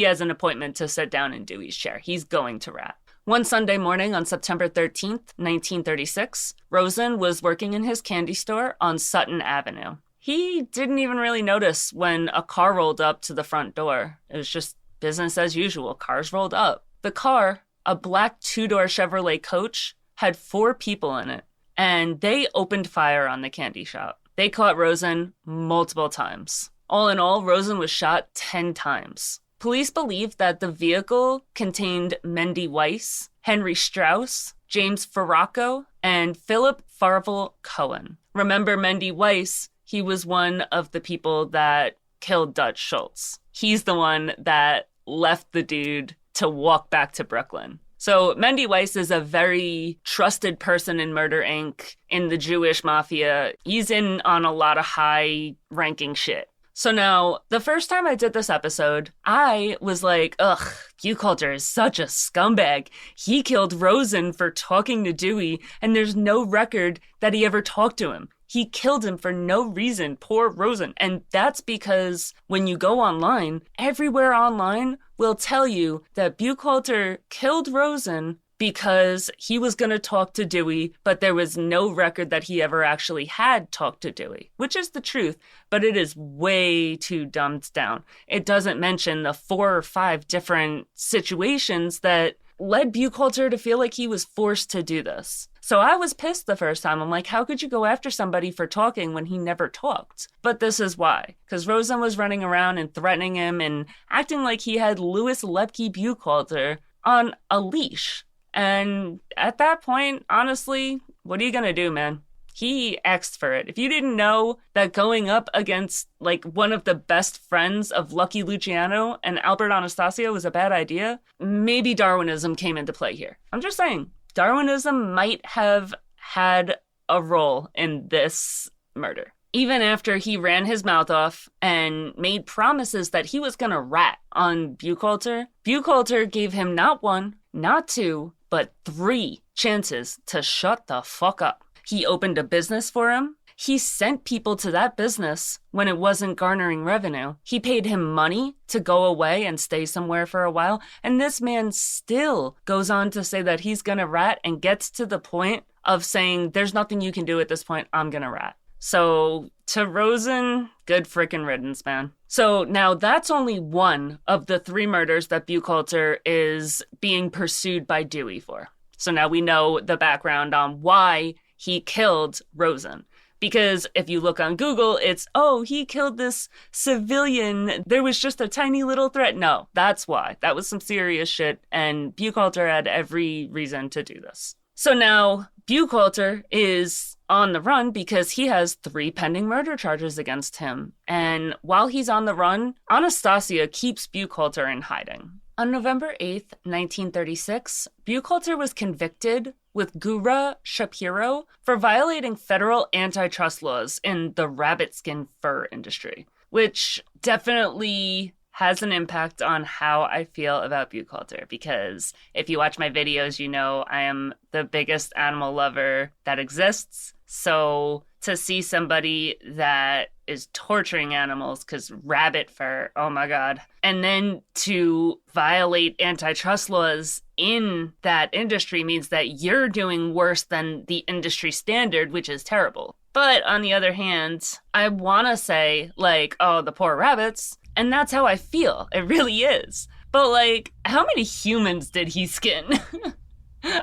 has an appointment to sit down in Dewey's chair. He's going to rat. One Sunday morning on September 13th, 1936, Rosen was working in his candy store on Sutton Avenue. He didn't even really notice when a car rolled up to the front door. It was just business as usual. Cars rolled up. The car, a black two-door Chevrolet Coach, had 4 people in it, and they opened fire on the candy shop. They caught Rosen multiple times. All in all, Rosen was shot 10 times. Police believe that the vehicle contained Mendy Weiss, Henry Strauss, James Farraco, and Philip Farvel Cohen. Remember Mendy Weiss? He was one of the people that killed Dutch Schultz. He's the one that left the dude to walk back to Brooklyn. So Mendy Weiss is a very trusted person in Murder, Inc., in the Jewish mafia. He's in on a lot of high-ranking shit. So now, the first time I did this episode, I was like, ugh, Buchalter is such a scumbag. He killed Rosen for talking to Dewey, and there's no record that he ever talked to him. He killed him for no reason, poor Rosen. And that's because when you go online, everywhere online will tell you that Buchalter killed Rosen because he was going to talk to Dewey, but there was no record that he ever actually had talked to Dewey, which is the truth, but it is way too dumbed down. It doesn't mention the 4 or 5 different situations that led Buchalter to feel like he was forced to do this. So I was pissed the first time. I'm like, how could you go after somebody for talking when he never talked? But this is why. Because Rosen was running around and threatening him and acting like he had Louis Lepke Buchalter on a leash. And at that point, honestly, what are you gonna do, man? He asked for it. If you didn't know that going up against, like, one of the best friends of Lucky Luciano and Albert Anastasia was a bad idea, maybe Darwinism came into play here. I'm just saying, Darwinism might have had a role in this murder. Even after he ran his mouth off and made promises that he was gonna rat on Buchalter, Buchalter gave him not one, not two, but 3 chances to shut the fuck up. He opened a business for him. He sent people to that business when it wasn't garnering revenue. He paid him money to go away and stay somewhere for a while. And this man still goes on to say that he's gonna rat and gets to the point of saying, there's nothing you can do at this point, I'm gonna rat. So to Rosen, good frickin' riddance, man. So now that's only one of the 3 murders that Buchalter is being pursued by Dewey for. So now we know the background on why he killed Rosen. Because if you look on Google, it's, oh, he killed this civilian. There was just a tiny little threat. No, that's why. That was some serious shit. And Buchalter had every reason to do this. So now Buchalter is on the run because he has 3 pending murder charges against him. And while he's on the run, Anastasia keeps Buchalter in hiding. On November 8th, 1936, Buchalter was convicted with Gura Shapiro for violating federal antitrust laws in the rabbit skin fur industry, which definitely has an impact on how I feel about Buchalter, because if you watch my videos, you know I am the biggest animal lover that exists. So to see somebody that is torturing animals because rabbit fur, oh my God. And then to violate antitrust laws in that industry means that you're doing worse than the industry standard, which is terrible. But on the other hand, I want to say, like, oh, the poor rabbits. And that's how I feel. It really is. But, like, how many humans did he skin?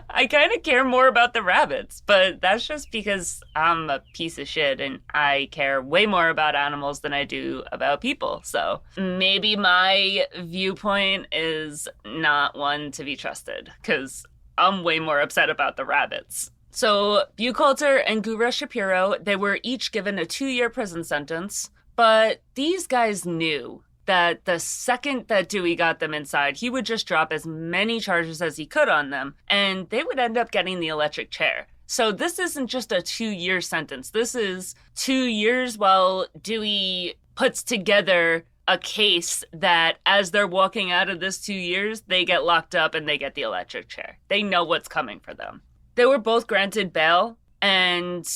I kind of care more about the rabbits, but that's just because I'm a piece of shit and I care way more about animals than I do about people. So maybe my viewpoint is not one to be trusted because I'm way more upset about the rabbits. So Buchalter and Gura Shapiro, they were each given a 2-year prison sentence, but these guys knew that the second that Dewey got them inside, he would just drop as many charges as he could on them, and they would end up getting the electric chair. So this isn't just a 2-year sentence. This is 2 years while Dewey puts together a case that as they're walking out of this 2 years, they get locked up and they get the electric chair. They know what's coming for them. They were both granted bail, and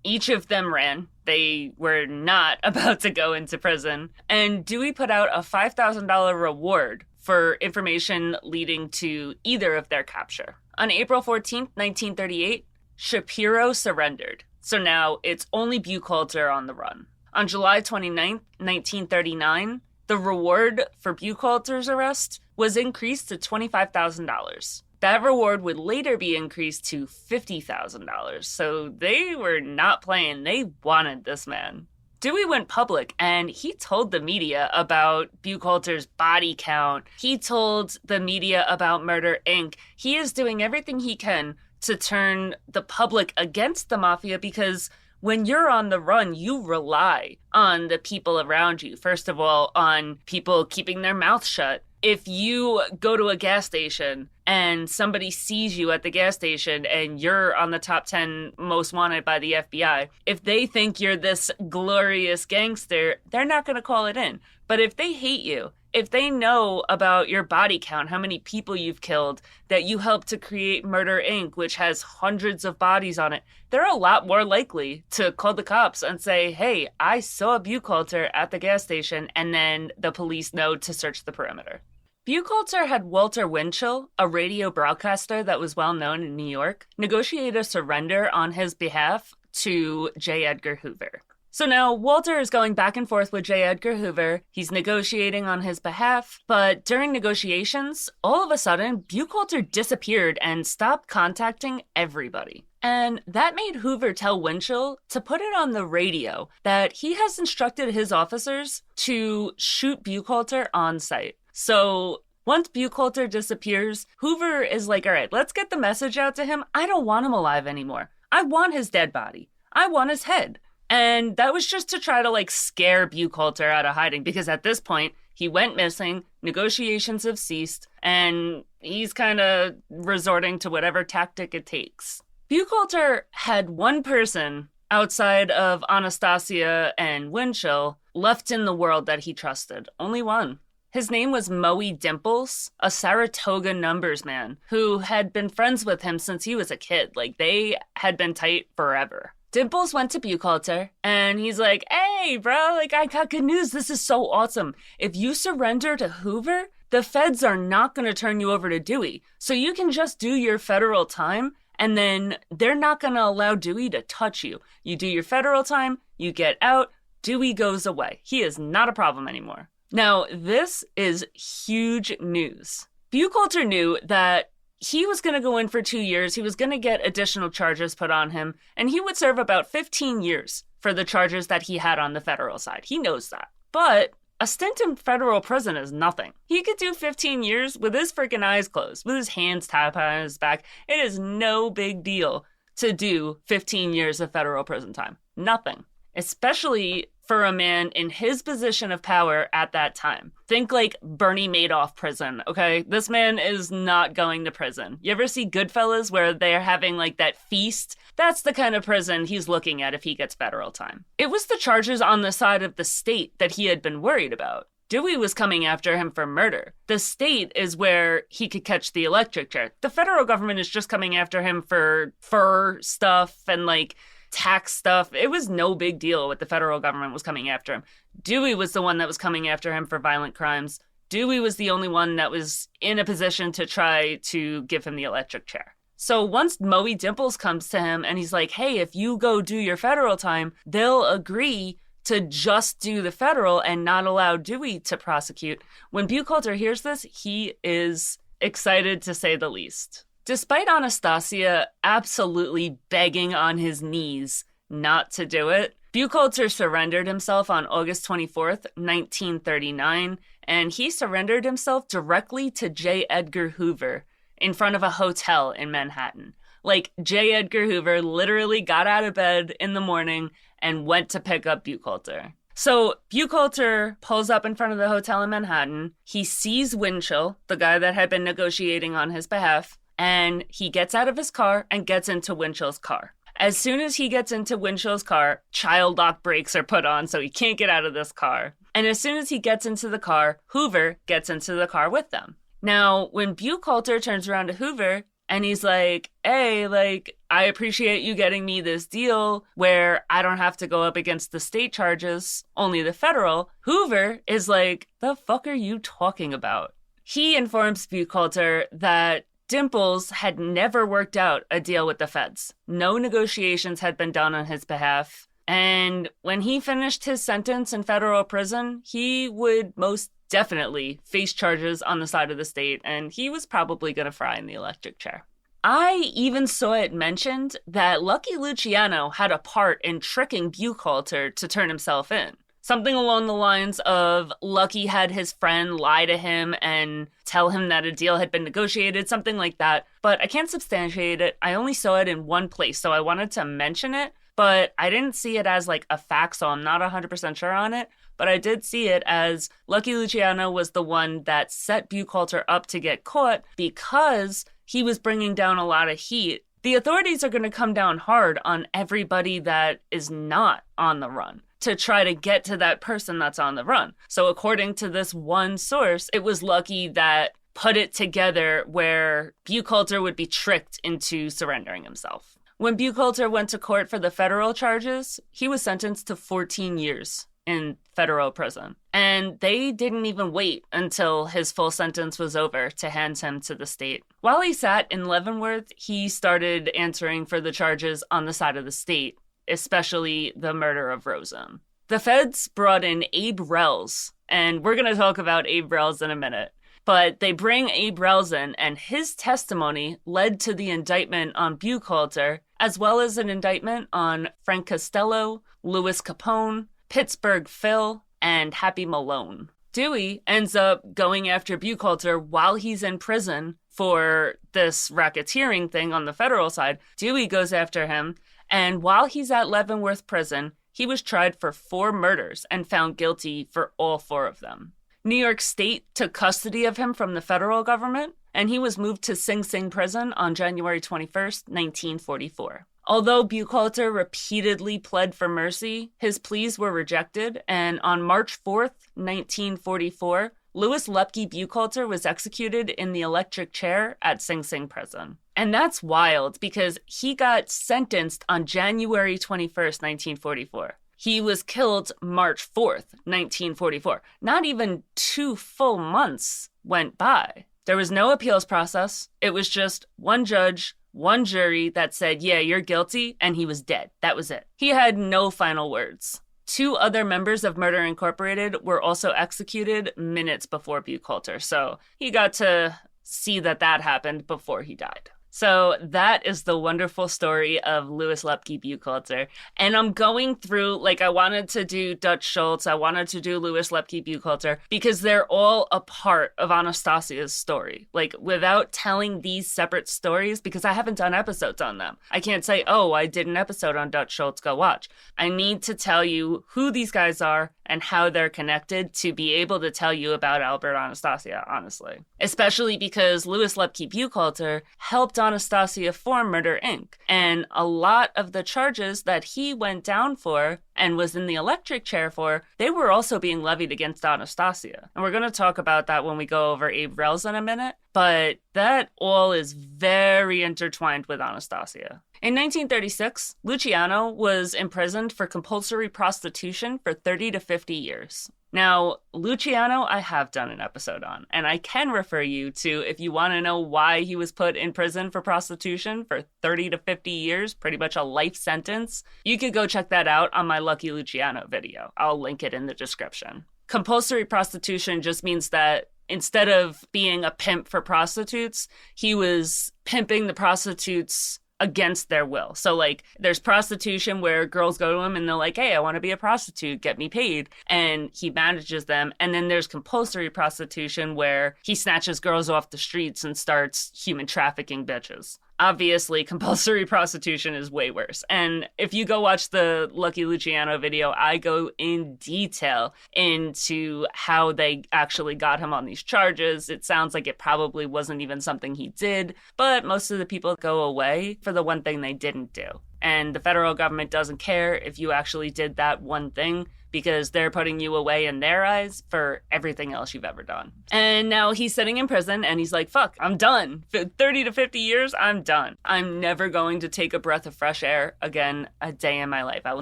each of them ran. They were not about to go into prison. And Dewey put out a $5,000 reward for information leading to either of their capture. On April 14th, 1938, Shapiro surrendered. So now it's only Buchalter on the run. On July 29th, 1939, the reward for Buchalter's arrest was increased to $25,000. That reward would later be increased to $50,000. So they were not playing. They wanted this man. Dewey went public and he told the media about Buchalter's body count. He told the media about Murder, Inc. He is doing everything he can to turn the public against the mafia because when you're on the run, you rely on the people around you. First of all, on people keeping their mouth shut. If you go to a gas station and somebody sees you at the gas station and you're on the top 10 most wanted by the FBI, if they think you're this glorious gangster, they're not going to call it in. But if they hate you, if they know about your body count, how many people you've killed, that you helped to create Murder, Inc., which has hundreds of bodies on it, they're a lot more likely to call the cops and say, hey, I saw Buchalter at the gas station, and then the police know to search the perimeter. Buchalter had Walter Winchell, a radio broadcaster that was well known in New York, negotiate a surrender on his behalf to J. Edgar Hoover. So now Walter is going back and forth with J. Edgar Hoover. He's negotiating on his behalf, but during negotiations, all of a sudden, Buchalter disappeared and stopped contacting everybody. And that made Hoover tell Winchell to put it on the radio that he has instructed his officers to shoot Buchalter on sight. So Once Buchalter disappears, Hoover is like, all right, let's get the message out to him. I don't want him alive anymore. I want his dead body. I want his head. And that was just to try to like scare Buchalter out of hiding, because at this point, he went missing, negotiations have ceased, and he's kind of resorting to whatever tactic it takes. Buchalter had one person outside of Anastasia and Winchell left in the world that he trusted. Only one. His name was Moe Dimples, a Saratoga numbers man who had been friends with him since he was a kid. Like, they had been tight forever. Dimples went to Buchalter, and he's like, hey, bro, like, I got good news. This is so awesome. If you surrender to Hoover, the feds are not going to turn you over to Dewey. So you can just do your federal time, and then they're not going to allow Dewey to touch you. You do your federal time, you get out, Dewey goes away. He is not a problem anymore. Now, this is huge news. Buchalter knew that he was going to go in for 2 years. He was going to get additional charges put on him, and he would serve about 15 years for the charges that he had on the federal side. He knows that. But a stint in federal prison is nothing. He could do 15 years with his freaking eyes closed, with his hands tied behind his back. It is no big deal to do 15 years of federal prison time. Nothing. Especially for a man in his position of power at that time. Think like Bernie Madoff prison, okay? This man is not going to prison. You ever see Goodfellas where they're having like that feast? That's the kind of prison he's looking at if he gets federal time. It was the charges on the side of the state that he had been worried about. Dewey was coming after him for murder. The state is where he could catch the electric chair. The federal government is just coming after him for fur stuff and like tax stuff. It was no big deal what the federal government was coming after him. Dewey was the one that was coming after him for violent crimes. Dewey was the only one that was in a position to try to give him the electric chair. So once Moe Dimples comes to him and he's like, hey, if you go do your federal time, they'll agree to just do the federal and not allow Dewey to prosecute. When Buchalter hears this, he is excited to say the least. Despite Anastasia absolutely begging on his knees not to do it, Buchalter surrendered himself on August 24th, 1939, and he surrendered himself directly to J. Edgar Hoover in front of a hotel in Manhattan. Like, J. Edgar Hoover literally got out of bed in the morning and went to pick up Buchalter. So Buchalter pulls up in front of the hotel in Manhattan. He sees Winchell, the guy that had been negotiating on his behalf, and he gets out of his car and gets into Winchell's car. As soon as he gets into Winchell's car, child lock brakes are put on so he can't get out of this car. And as soon as he gets into the car, Hoover gets into the car with them. Now, when Buchalter turns around to Hoover and he's like, hey, like, I appreciate you getting me this deal where I don't have to go up against the state charges, only the federal, Hoover is like, the fuck are you talking about? He informs Buchalter that Dimples had never worked out a deal with the feds. No negotiations had been done on his behalf. And when he finished his sentence in federal prison, he would most definitely face charges on the side of the state, and he was probably going to fry in the electric chair. I even saw it mentioned that Lucky Luciano had a part in tricking Buchalter to turn himself in. Something along the lines of Lucky had his friend lie to him and tell him that a deal had been negotiated, something like that. But I can't substantiate it. I only saw it in one place, so I wanted to mention it. But I didn't see it as like a fact, so I'm not 100% sure on it. But I did see it as Lucky Luciano was the one that set Buchalter up to get caught because he was bringing down a lot of heat. The authorities are going to come down hard on everybody that is not on the run to try to get to that person that's on the run. So according to this one source, it was Lucky that put it together where Buchalter would be tricked into surrendering himself. When Buchalter went to court for the federal charges, he was sentenced to 14 years in federal prison. And they didn't even wait until his full sentence was over to hand him to the state. While he sat in Leavenworth, he started answering for the charges on the side of the state, especially the murder of Rosen. The feds brought in Abe Reles, and we're going to talk about Abe Reles in a minute. But they bring Abe Reles in, and his testimony led to the indictment on Buchalter, as well as an indictment on Frank Costello, Louis Capone, Pittsburgh Phil, and Happy Malone. Dewey ends up going after Buchalter while he's in prison for this racketeering thing on the federal side. Dewey goes after him, and while he's at Leavenworth Prison, he was tried for 4 murders and found guilty for all 4 of them. New York State took custody of him from the federal government, and he was moved to Sing Sing Prison on January 21st, 1944. Although Buchalter repeatedly pled for mercy, his pleas were rejected, and on March 4th, 1944, Louis Lepke Buchalter was executed in the electric chair at Sing Sing Prison. And that's wild because he got sentenced on January 21st, 1944. He was killed March 4th, 1944. Not even 2 full months went by. There was no appeals process. It was just one judge, one jury that said, yeah, you're guilty, and he was dead. That was it. He had no final words. 2 other members of Murder Incorporated were also executed minutes before Buchalter, so he got to see that happened before he died. So that is the wonderful story of Louis Lepke Buchalter. And I'm going through, I wanted to do Dutch Schultz, I wanted to do Louis Lepke Buchalter, because they're all a part of Anastasia's story. Without telling these separate stories, because I haven't done episodes on them. I can't say, oh, I did an episode on Dutch Schultz, go watch. I need to tell you who these guys are and how they're connected to be able to tell you about Albert Anastasia, honestly. Especially because Louis Lepke Buchalter helped Anastasia form Murder, Inc. And a lot of the charges that he went down for and was in the electric chair for, they were also being levied against Anastasia. And we're going to talk about that when we go over Abe Reles in a minute. But that all is very intertwined with Anastasia. In 1936, Luciano was imprisoned for compulsory prostitution for 30 to 50 years. Now, Luciano, I have done an episode on, and I can refer you to, if you want to know why he was put in prison for prostitution for 30 to 50 years, pretty much a life sentence, you could go check that out on my Lucky Luciano video. I'll link it in the description. Compulsory prostitution just means that instead of being a pimp for prostitutes, he was pimping the prostitutes against their will. So there's prostitution where girls go to him and they're like, hey, I want to be a prostitute, get me paid. And he manages them. And then there's compulsory prostitution where he snatches girls off the streets and starts human trafficking bitches. Obviously, compulsory prostitution is way worse. And if you go watch the Lucky Luciano video, I go in detail into how they actually got him on these charges. It sounds like it probably wasn't even something he did, but most of the people go away for the one thing they didn't do. And the federal government doesn't care if you actually did that one thing, because they're putting you away in their eyes for everything else you've ever done. And now he's sitting in prison and he's like, fuck, I'm done. For 30 to 50 years, I'm done. I'm never going to take a breath of fresh air again a day in my life. I will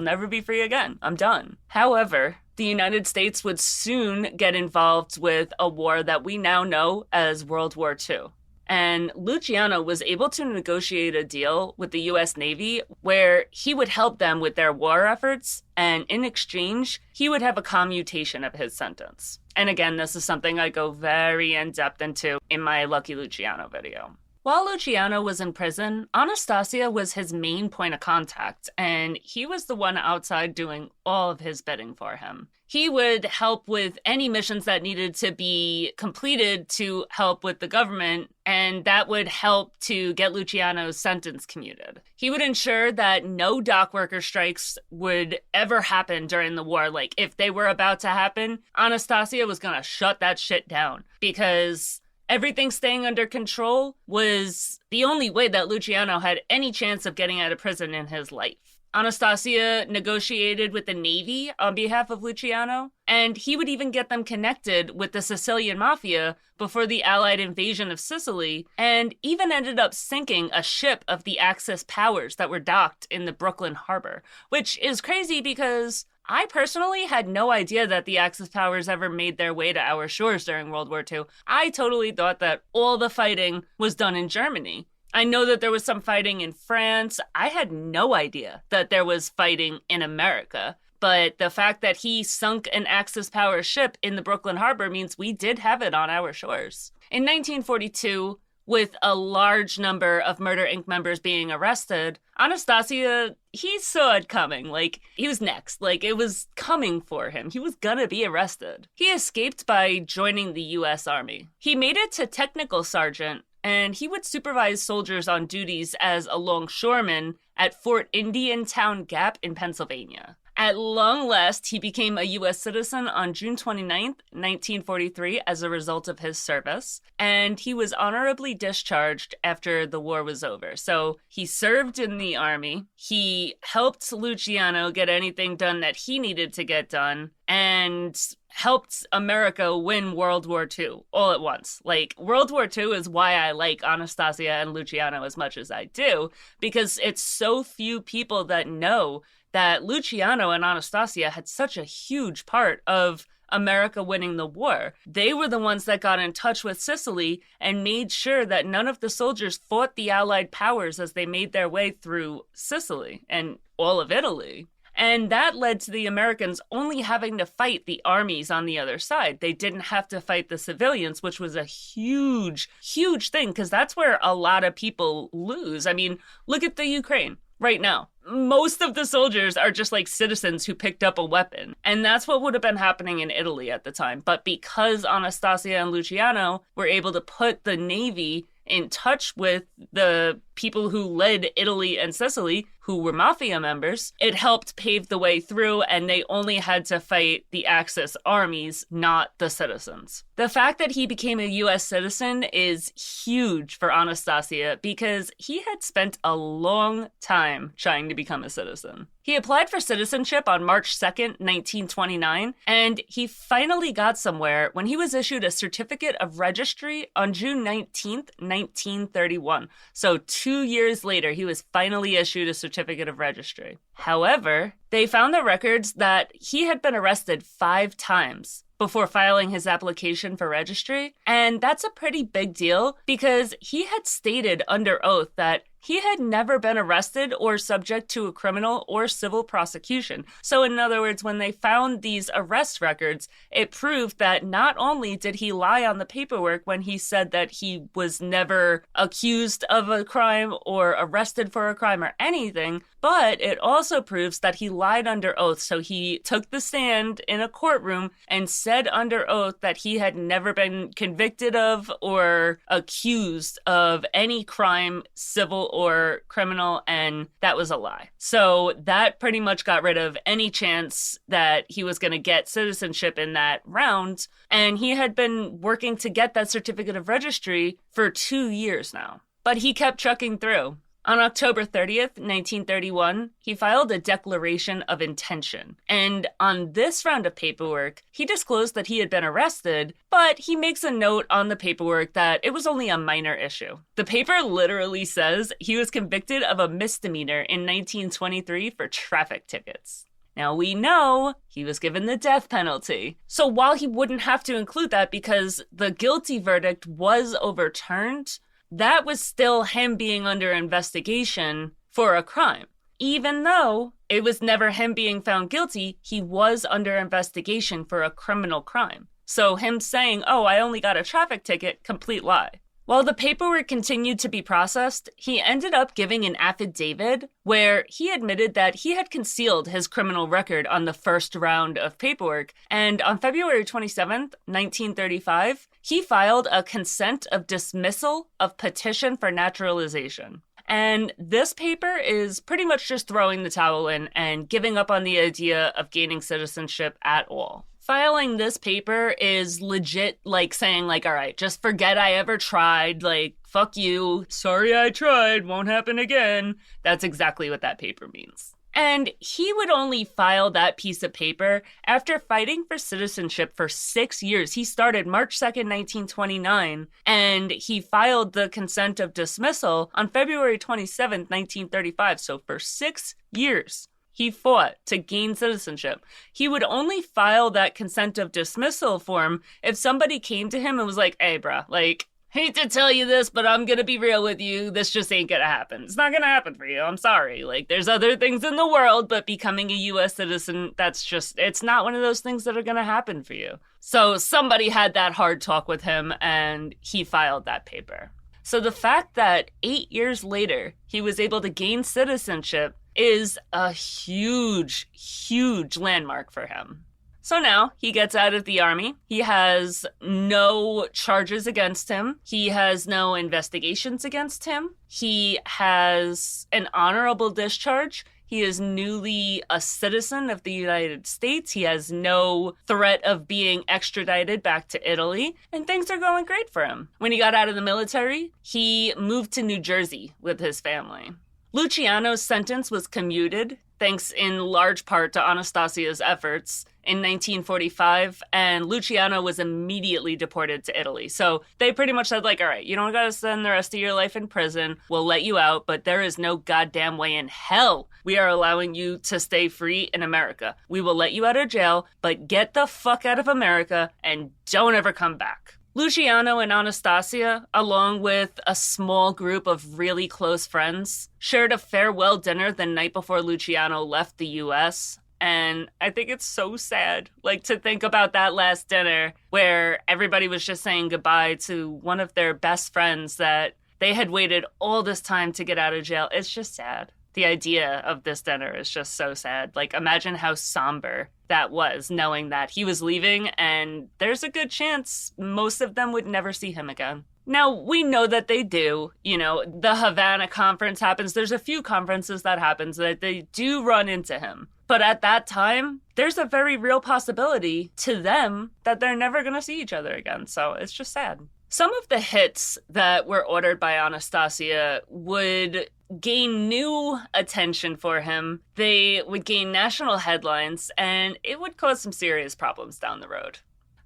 never be free again. I'm done. However, the United States would soon get involved with a war that we now know as World War II. And Luciano was able to negotiate a deal with the U.S. Navy where he would help them with their war efforts, and in exchange, he would have a commutation of his sentence. And again, this is something I go very in-depth into in my Lucky Luciano video. While Luciano was in prison, Anastasia was his main point of contact, and he was the one outside doing all of his bidding for him. He would help with any missions that needed to be completed to help with the government, and that would help to get Luciano's sentence commuted. He would ensure that no dock worker strikes would ever happen during the war. If they were about to happen, Anastasia was going to shut that shit down, because everything staying under control was the only way that Luciano had any chance of getting out of prison in his life. Anastasia negotiated with the Navy on behalf of Luciano, and he would even get them connected with the Sicilian mafia before the Allied invasion of Sicily, and even ended up sinking a ship of the Axis powers that were docked in the Brooklyn harbor, which is crazy because I personally had no idea that the Axis powers ever made their way to our shores during World War II. I totally thought that all the fighting was done in Germany. I know that there was some fighting in France. I had no idea that there was fighting in America. But the fact that he sunk an Axis power ship in the Brooklyn harbor means we did have it on our shores. In 1942, with a large number of Murder Inc. members being arrested, Anastasia, he saw it coming. Like, he was next. Like, it was coming for him. He was gonna be arrested. He escaped by joining the U.S. Army. He made it to technical sergeant, and he would supervise soldiers on duties as a longshoreman at Fort Indiantown Gap in Pennsylvania. At long last, he became a U.S. citizen on June 29th, 1943, as a result of his service, and he was honorably discharged after the war was over. So he served in the army, he helped Luciano get anything done that he needed to get done, and helped America win World War II all at once. Like, World War II is why I like Anastasia and Luciano as much as I do, because it's so few people that know that Luciano and Anastasia had such a huge part of America winning the war. They were the ones that got in touch with Sicily and made sure that none of the soldiers fought the Allied powers as they made their way through Sicily and all of Italy. And that led to the Americans only having to fight the armies on the other side. They didn't have to fight the civilians, which was a huge, huge thing, because that's where a lot of people lose. I mean, look at the Ukraine right now. Most of the soldiers are just like citizens who picked up a weapon. And that's what would have been happening in Italy at the time. But because Anastasia and Luciano were able to put the Navy in touch with the people who led Italy and Sicily, who were mafia members, it helped pave the way through, and they only had to fight the Axis armies, not the citizens. The fact that he became a U.S. citizen is huge for Anastasia because he had spent a long time trying to become a citizen. He applied for citizenship on March 2nd, 1929, and he finally got somewhere when he was issued a certificate of registry on June 19th, 1931. So 2 years later, he was finally issued a certificate of registry. However, they found the records that he had been arrested 5 times before filing his application for registry, and that's a pretty big deal because he had stated under oath that he had never been arrested or subject to a criminal or civil prosecution. So in other words, when they found these arrest records, it proved that not only did he lie on the paperwork when he said that he was never accused of a crime or arrested for a crime or anything, but it also proves that he lied under oath. So he took the stand in a courtroom and said under oath that he had never been convicted of or accused of any crime, civil or criminal, and that was a lie. So that pretty much got rid of any chance that he was going to get citizenship in that round, and he had been working to get that certificate of registry for 2 years now. But he kept trucking through. On October 30th, 1931, he filed a declaration of intention. And on this round of paperwork, he disclosed that he had been arrested, but he makes a note on the paperwork that it was only a minor issue. The paper literally says he was convicted of a misdemeanor in 1923 for traffic tickets. Now, we know he was given the death penalty. So while he wouldn't have to include that because the guilty verdict was overturned, that was still him being under investigation for a crime. Even though it was never him being found guilty, he was under investigation for a criminal crime. So him saying, oh, I only got a traffic ticket, complete lie. While the paperwork continued to be processed, he ended up giving an affidavit where he admitted that he had concealed his criminal record on the first round of paperwork. And on February 27th, 1935, he filed a consent of dismissal of petition for naturalization. And this paper is pretty much just throwing the towel in and giving up on the idea of gaining citizenship at all. Filing this paper is legit like saying like, all right, just forget I ever tried, like, fuck you, sorry I tried, won't happen again. That's exactly what that paper means. And he would only file that piece of paper after fighting for citizenship for 6 years. He started March 2nd, 1929, and he filed the consent of dismissal on February 27th, 1935. So for 6 years, he fought to gain citizenship. He would only file that consent of dismissal form if somebody came to him and was like, hey, bruh, like, hate to tell you this, but I'm going to be real with you. This just ain't going to happen. It's not going to happen for you. I'm sorry. Like, there's other things in the world, but becoming a U.S. citizen, it's not one of those things that are going to happen for you. So somebody had that hard talk with him, and he filed that paper. So the fact that 8 years later he was able to gain citizenship is a huge, huge landmark for him. So now he gets out of the army. He has no charges against him. He has no investigations against him. He has an honorable discharge. He is newly a citizen of the United States. He has no threat of being extradited back to Italy, and things are going great for him. When he got out of the military, he moved to New Jersey with his family. Luciano's sentence was commuted, thanks in large part to Anastasia's efforts, in 1945, and Luciano was immediately deported to Italy. So they pretty much said, like, all right, you don't got to spend the rest of your life in prison. We'll let you out, but there is no goddamn way in hell we are allowing you to stay free in America. We will let you out of jail, but get the fuck out of America and don't ever come back. Luciano and Anastasia, along with a small group of really close friends, shared a farewell dinner the night before Luciano left the U.S., and I think it's so sad, like, to think about that last dinner where everybody was just saying goodbye to one of their best friends that they had waited all this time to get out of jail. It's just sad. The idea of this dinner is just so sad. Like, imagine how somber that was, knowing that he was leaving and there's a good chance most of them would never see him again. Now, we know that they do. You know, the Havana conference happens. There's a few conferences that happens that they do run into him. But at that time, there's a very real possibility to them that they're never going to see each other again. So it's just sad. Some of the hits that were ordered by Anastasia would gain new attention for him. They would gain national headlines, and it would cause some serious problems down the road.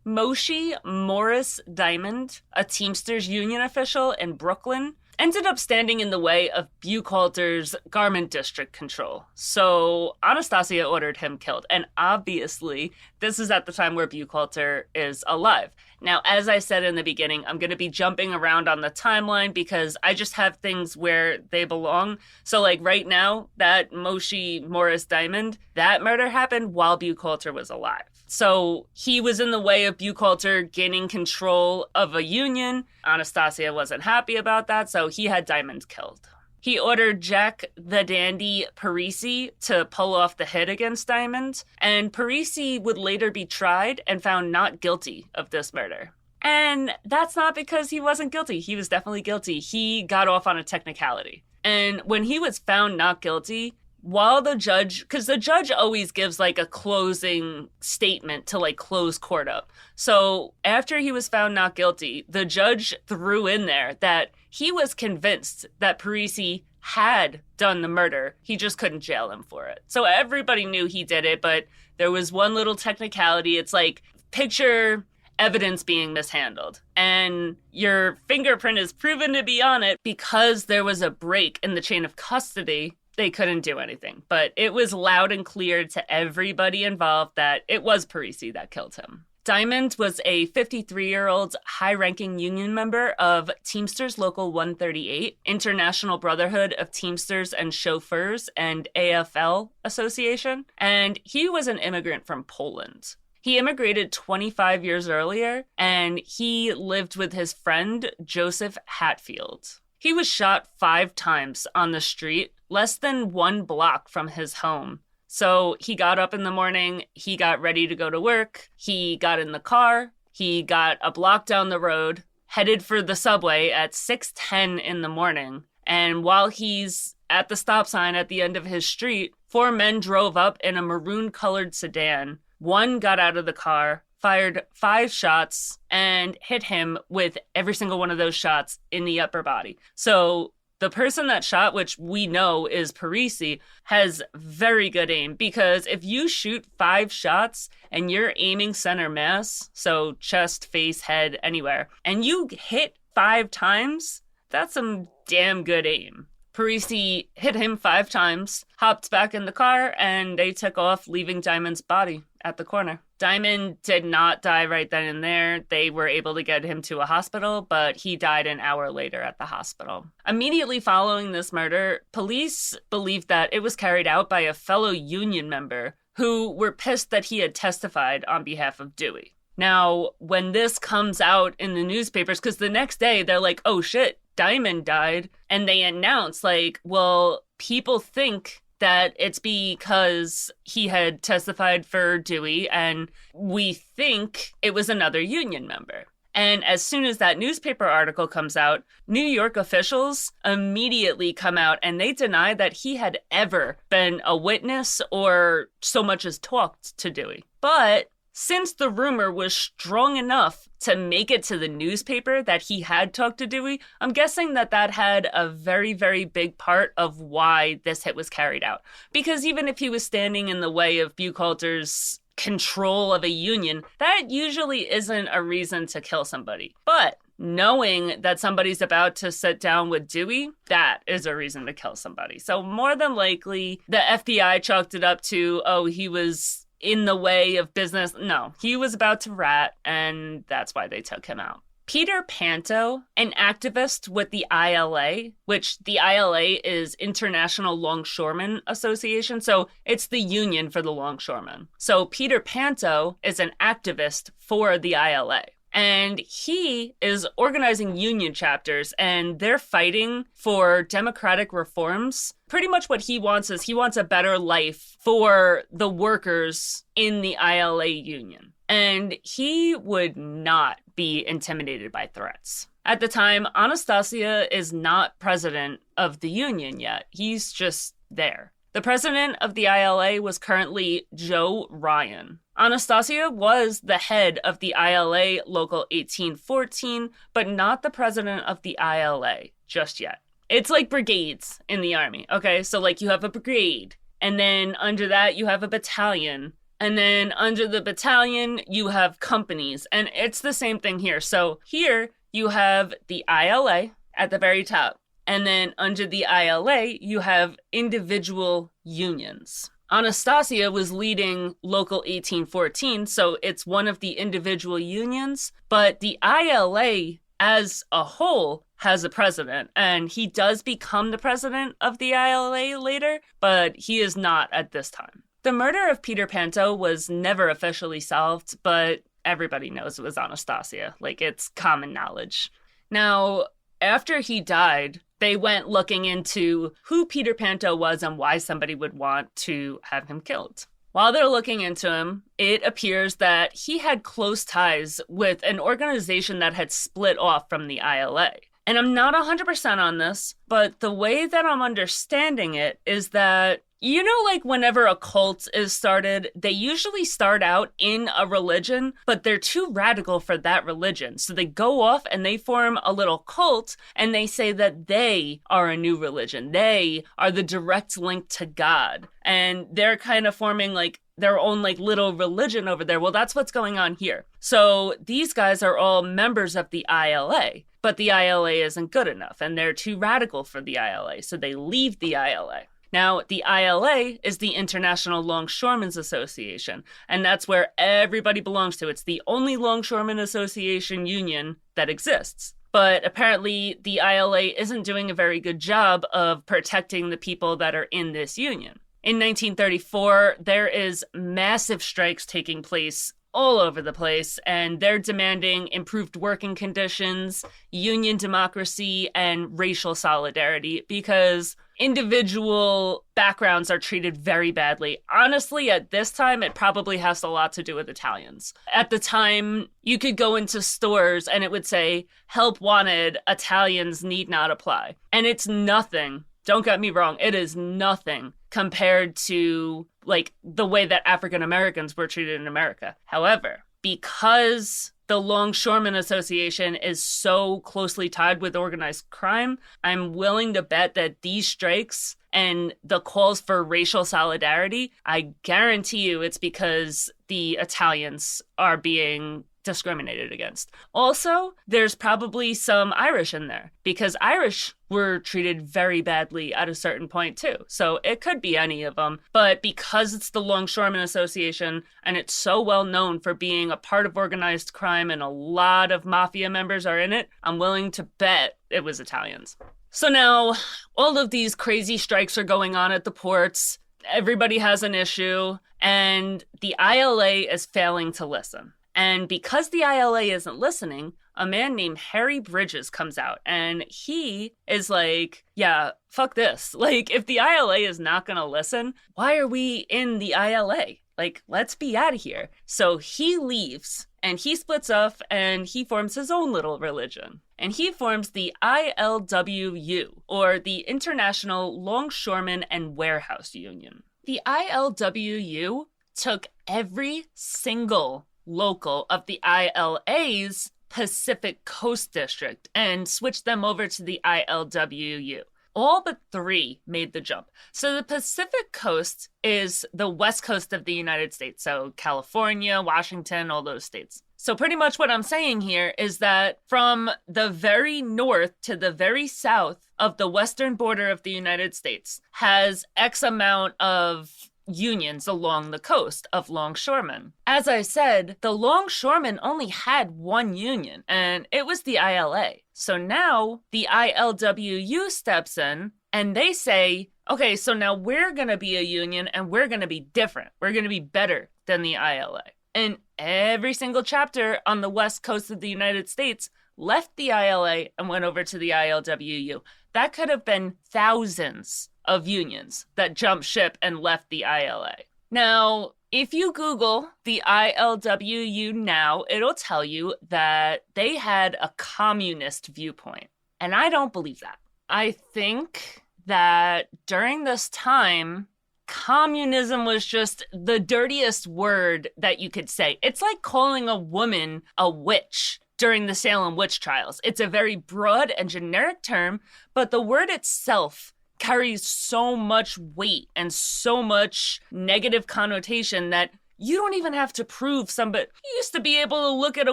Moshe Morris Diamond, a Teamsters union official in Brooklyn, ended up standing in the way of Buchalter's garment district control. So Anastasia ordered him killed. And obviously, this is at the time where Buchalter is alive. Now, as I said in the beginning, I'm going to be jumping around on the timeline because I just have things where they belong. So, like, right now, that Moshe Morris Diamond, that murder happened while Buchalter was alive. So he was in the way of Buchalter gaining control of a union. Anastasia wasn't happy about that, so he had Diamond killed. He ordered Jack the Dandy Parisi to pull off the hit against Diamond, and Parisi would later be tried and found not guilty of this murder. And that's not because he wasn't guilty. He was definitely guilty. He got off on a technicality. And when he was found not guilty, while the judge, because the judge always gives like a closing statement to like close court up. So after he was found not guilty, the judge threw in there that he was convinced that Parisi had done the murder. He just couldn't jail him for it. So everybody knew he did it, but there was one little technicality. It's like, picture evidence being mishandled and your fingerprint is proven to be on it because there was a break in the chain of custody. They couldn't do anything, but it was loud and clear to everybody involved that it was Parisi that killed him. Diamond was a 53-year-old high-ranking union member of Teamsters Local 138, International Brotherhood of Teamsters and Chauffeurs, and AFL Association, and he was an immigrant from Poland. He immigrated 25 years earlier, and he lived with his friend, Joseph Hatfield. He was shot 5 times on the street, less than 1 block from his home. So he got up in the morning, he got ready to go to work, he got in the car, he got a block down the road, headed for the subway at 6:10 in the morning. And while he's at the stop sign at the end of his street, 4 men drove up in a maroon-colored sedan. One got out of the car, fired 5 shots, and hit him with every single one of those shots in the upper body. So the person that shot, which we know is Parisi, has very good aim, because if you shoot 5 shots and you're aiming center mass, so chest, face, head, anywhere, and you hit 5 times, that's some damn good aim. Parisi hit him 5 times, hopped back in the car, and they took off, leaving Diamond's body at the corner. Diamond did not die right then and there. They were able to get him to a hospital, but he died an hour later at the hospital. Immediately following this murder, police believed that it was carried out by a fellow union member who were pissed that he had testified on behalf of Dewey. Now, when this comes out in the newspapers, because the next day they're like, oh shit, Diamond died, and they announced, like, well, people think that it's because he had testified for Dewey, and we think it was another union member. And as soon as that newspaper article comes out, New York officials immediately come out and they deny that he had ever been a witness or so much as talked to Dewey. But since the rumor was strong enough to make it to the newspaper that he had talked to Dewey, I'm guessing that that had a very, very big part of why this hit was carried out. Because even if he was standing in the way of Buchalter's control of a union, that usually isn't a reason to kill somebody. But knowing that somebody's about to sit down with Dewey, that is a reason to kill somebody. So more than likely, the FBI chalked it up to, oh, he was in the way of business. No, he was about to rat, and that's why they took him out. Peter Panto, an activist with the ILA, which the ILA is International Longshoremen Association, so it's the union for the longshoremen. So Peter Panto is an activist for the ILA. And he is organizing union chapters, and they're fighting for democratic reforms. Pretty much what he wants is he wants a better life for the workers in the ILA union. And he would not be intimidated by threats. At the time, Anastasia is not president of the union yet. He's just there. The president of the ILA was currently Joe Ryan. Anastasia was the head of the ILA Local 1814, but not the president of the ILA just yet. It's like brigades in the army, okay? So like you have a brigade, and then under that you have a battalion, and then under the battalion you have companies, and it's the same thing here. So here you have the ILA at the very top. And then under the ILA, you have individual unions. Anastasia was leading Local 1814, so it's one of the individual unions. But the ILA as a whole has a president, and he does become the president of the ILA later, but he is not at this time. The murder of Peter Panto was never officially solved, but everybody knows it was Anastasia. Like, it's common knowledge. Now, after he died, they went looking into who Peter Panto was and why somebody would want to have him killed. While they're looking into him, it appears that he had close ties with an organization that had split off from the ILA. And I'm not 100% on this, but the way that I'm understanding it is that, you know, like whenever a cult is started, they usually start out in a religion, but they're too radical for that religion. So they go off and they form a little cult, and they say that they are a new religion. They are the direct link to God. And they're kind of forming like their own like little religion over there. Well, that's what's going on here. So these guys are all members of the ILA, but the ILA isn't good enough, and they're too radical for the ILA. So they leave the ILA. Now, the ILA is the International Longshoremen's Association, and that's where everybody belongs to. It's the only longshoremen association union that exists. But apparently, the ILA isn't doing a very good job of protecting the people that are in this union. In 1934, there is massive strikes taking place all over the place, and they're demanding improved working conditions, union democracy, and racial solidarity because individual backgrounds are treated very badly. Honestly, at this time, it probably has a lot to do with Italians. At the time, you could go into stores and it would say, "Help wanted, Italians need not apply." And it's nothing. Don't get me wrong, it is nothing compared to like the way that African Americans were treated in America. However, because the Longshoremen Association is so closely tied with organized crime, I'm willing to bet that these strikes and the calls for racial solidarity, I guarantee you it's because the Italians are being discriminated against. Also, there's probably some Irish in there because Irish were treated very badly at a certain point too. So it could be any of them, but because it's the Longshoremen Association and it's so well known for being a part of organized crime and a lot of mafia members are in it, I'm willing to bet it was Italians. So now all of these crazy strikes are going on at the ports. Everybody has an issue, and the ILA is failing to listen. And because the ILA isn't listening, a man named Harry Bridges comes out, and he is like, yeah, fuck this. Like, if the ILA is not going to listen, why are we in the ILA? Like, let's be out of here. So he leaves, and he splits off, and he forms his own little religion. And he forms the ILWU, or the International Longshoremen and Warehouse Union. The ILWU took every single local of the ILA's Pacific Coast District and switched them over to the ILWU. All but 3 made the jump. So the Pacific Coast is the west coast of the United States. So California, Washington, all those states. So pretty much what I'm saying here is that from the very north to the very south of the western border of the United States has X amount of unions along the coast of longshoremen. As I said, the longshoremen only had one union, and it was the ILA. So now the ILWU steps in, and they say, okay, so now we're going to be a union, and we're going to be different. We're going to be better than the ILA. And every single chapter on the west coast of the United States left the ILA and went over to the ILWU. That could have been thousands of unions that jumped ship and left the ILA. Now, if you Google the ILWU now, it'll tell you that they had a communist viewpoint. And I don't believe that. I think that during this time, communism was just the dirtiest word that you could say. It's like calling a woman a witch during the Salem witch trials. It's a very broad and generic term, but the word itself carries so much weight and so much negative connotation that you don't even have to prove somebody. You used to be able to look at a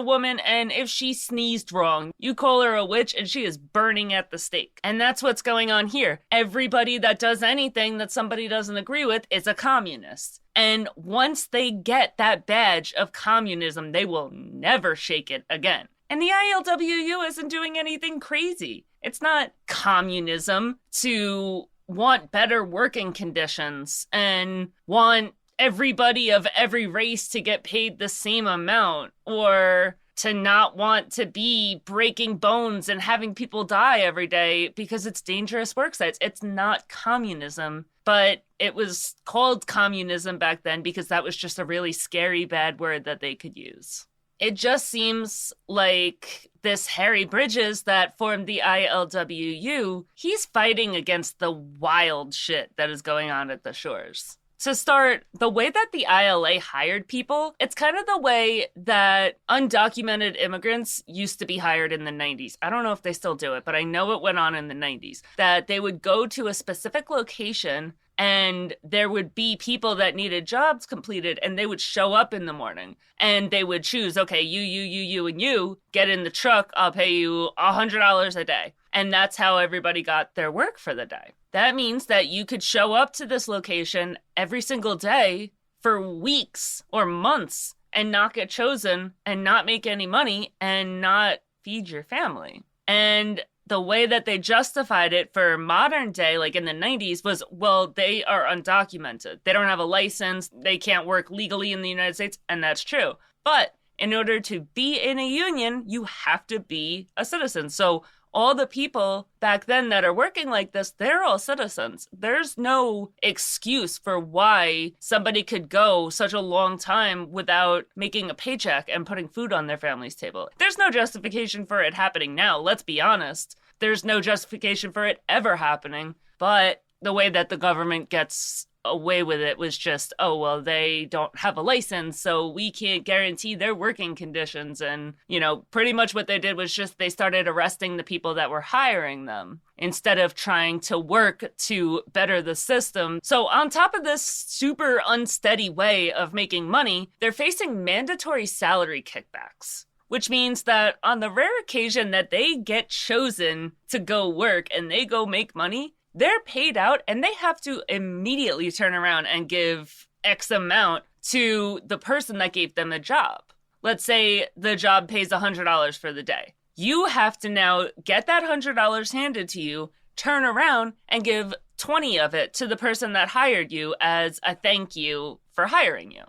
woman, and if she sneezed wrong, you call her a witch and she is burning at the stake. And that's what's going on here. Everybody that does anything that somebody doesn't agree with is a communist. And once they get that badge of communism, they will never shake it again. And the ILWU isn't doing anything crazy. It's not communism to want better working conditions and want everybody of every race to get paid the same amount, or to not want to be breaking bones and having people die every day because it's dangerous work sites. It's not communism, but it was called communism back then because that was just a really scary bad word that they could use. It just seems like this Harry Bridges that formed the ILWU, he's fighting against the wild shit that is going on at the shores. To start, the way that the ILA hired people, it's kind of the way that undocumented immigrants used to be hired in the 90s. I don't know if they still do it, but I know it went on in the 90s. That they would go to a specific location and there would be people that needed jobs completed, and they would show up in the morning and they would choose, okay, you, and you get in the truck. I'll pay you $100 a day. And that's how everybody got their work for the day. That means that you could show up to this location every single day for weeks or months and not get chosen and not make any money and not feed your family. And the way that they justified it for modern day, like in the 90s, was, well, they are undocumented. They don't have a license. They can't work legally in the United States. And that's true. But in order to be in a union, you have to be a citizen. So all the people back then that are working like this, they're all citizens. There's no excuse for why somebody could go such a long time without making a paycheck and putting food on their family's table. There's no justification for it happening now, let's be honest. There's no justification for it ever happening. But the way that the government gets away with it was just, oh, well, they don't have a license, so we can't guarantee their working conditions. And, you know, pretty much what they did was just they started arresting the people that were hiring them instead of trying to work to better the system. So on top of this super unsteady way of making money, they're facing mandatory salary kickbacks, which means that on the rare occasion that they get chosen to go work and they go make money, they're paid out and they have to immediately turn around and give X amount to the person that gave them a job. Let's say the job pays $100 for the day. You have to now get that $100 handed to you, turn around and give 20 of it to the person that hired you as a thank you for hiring you.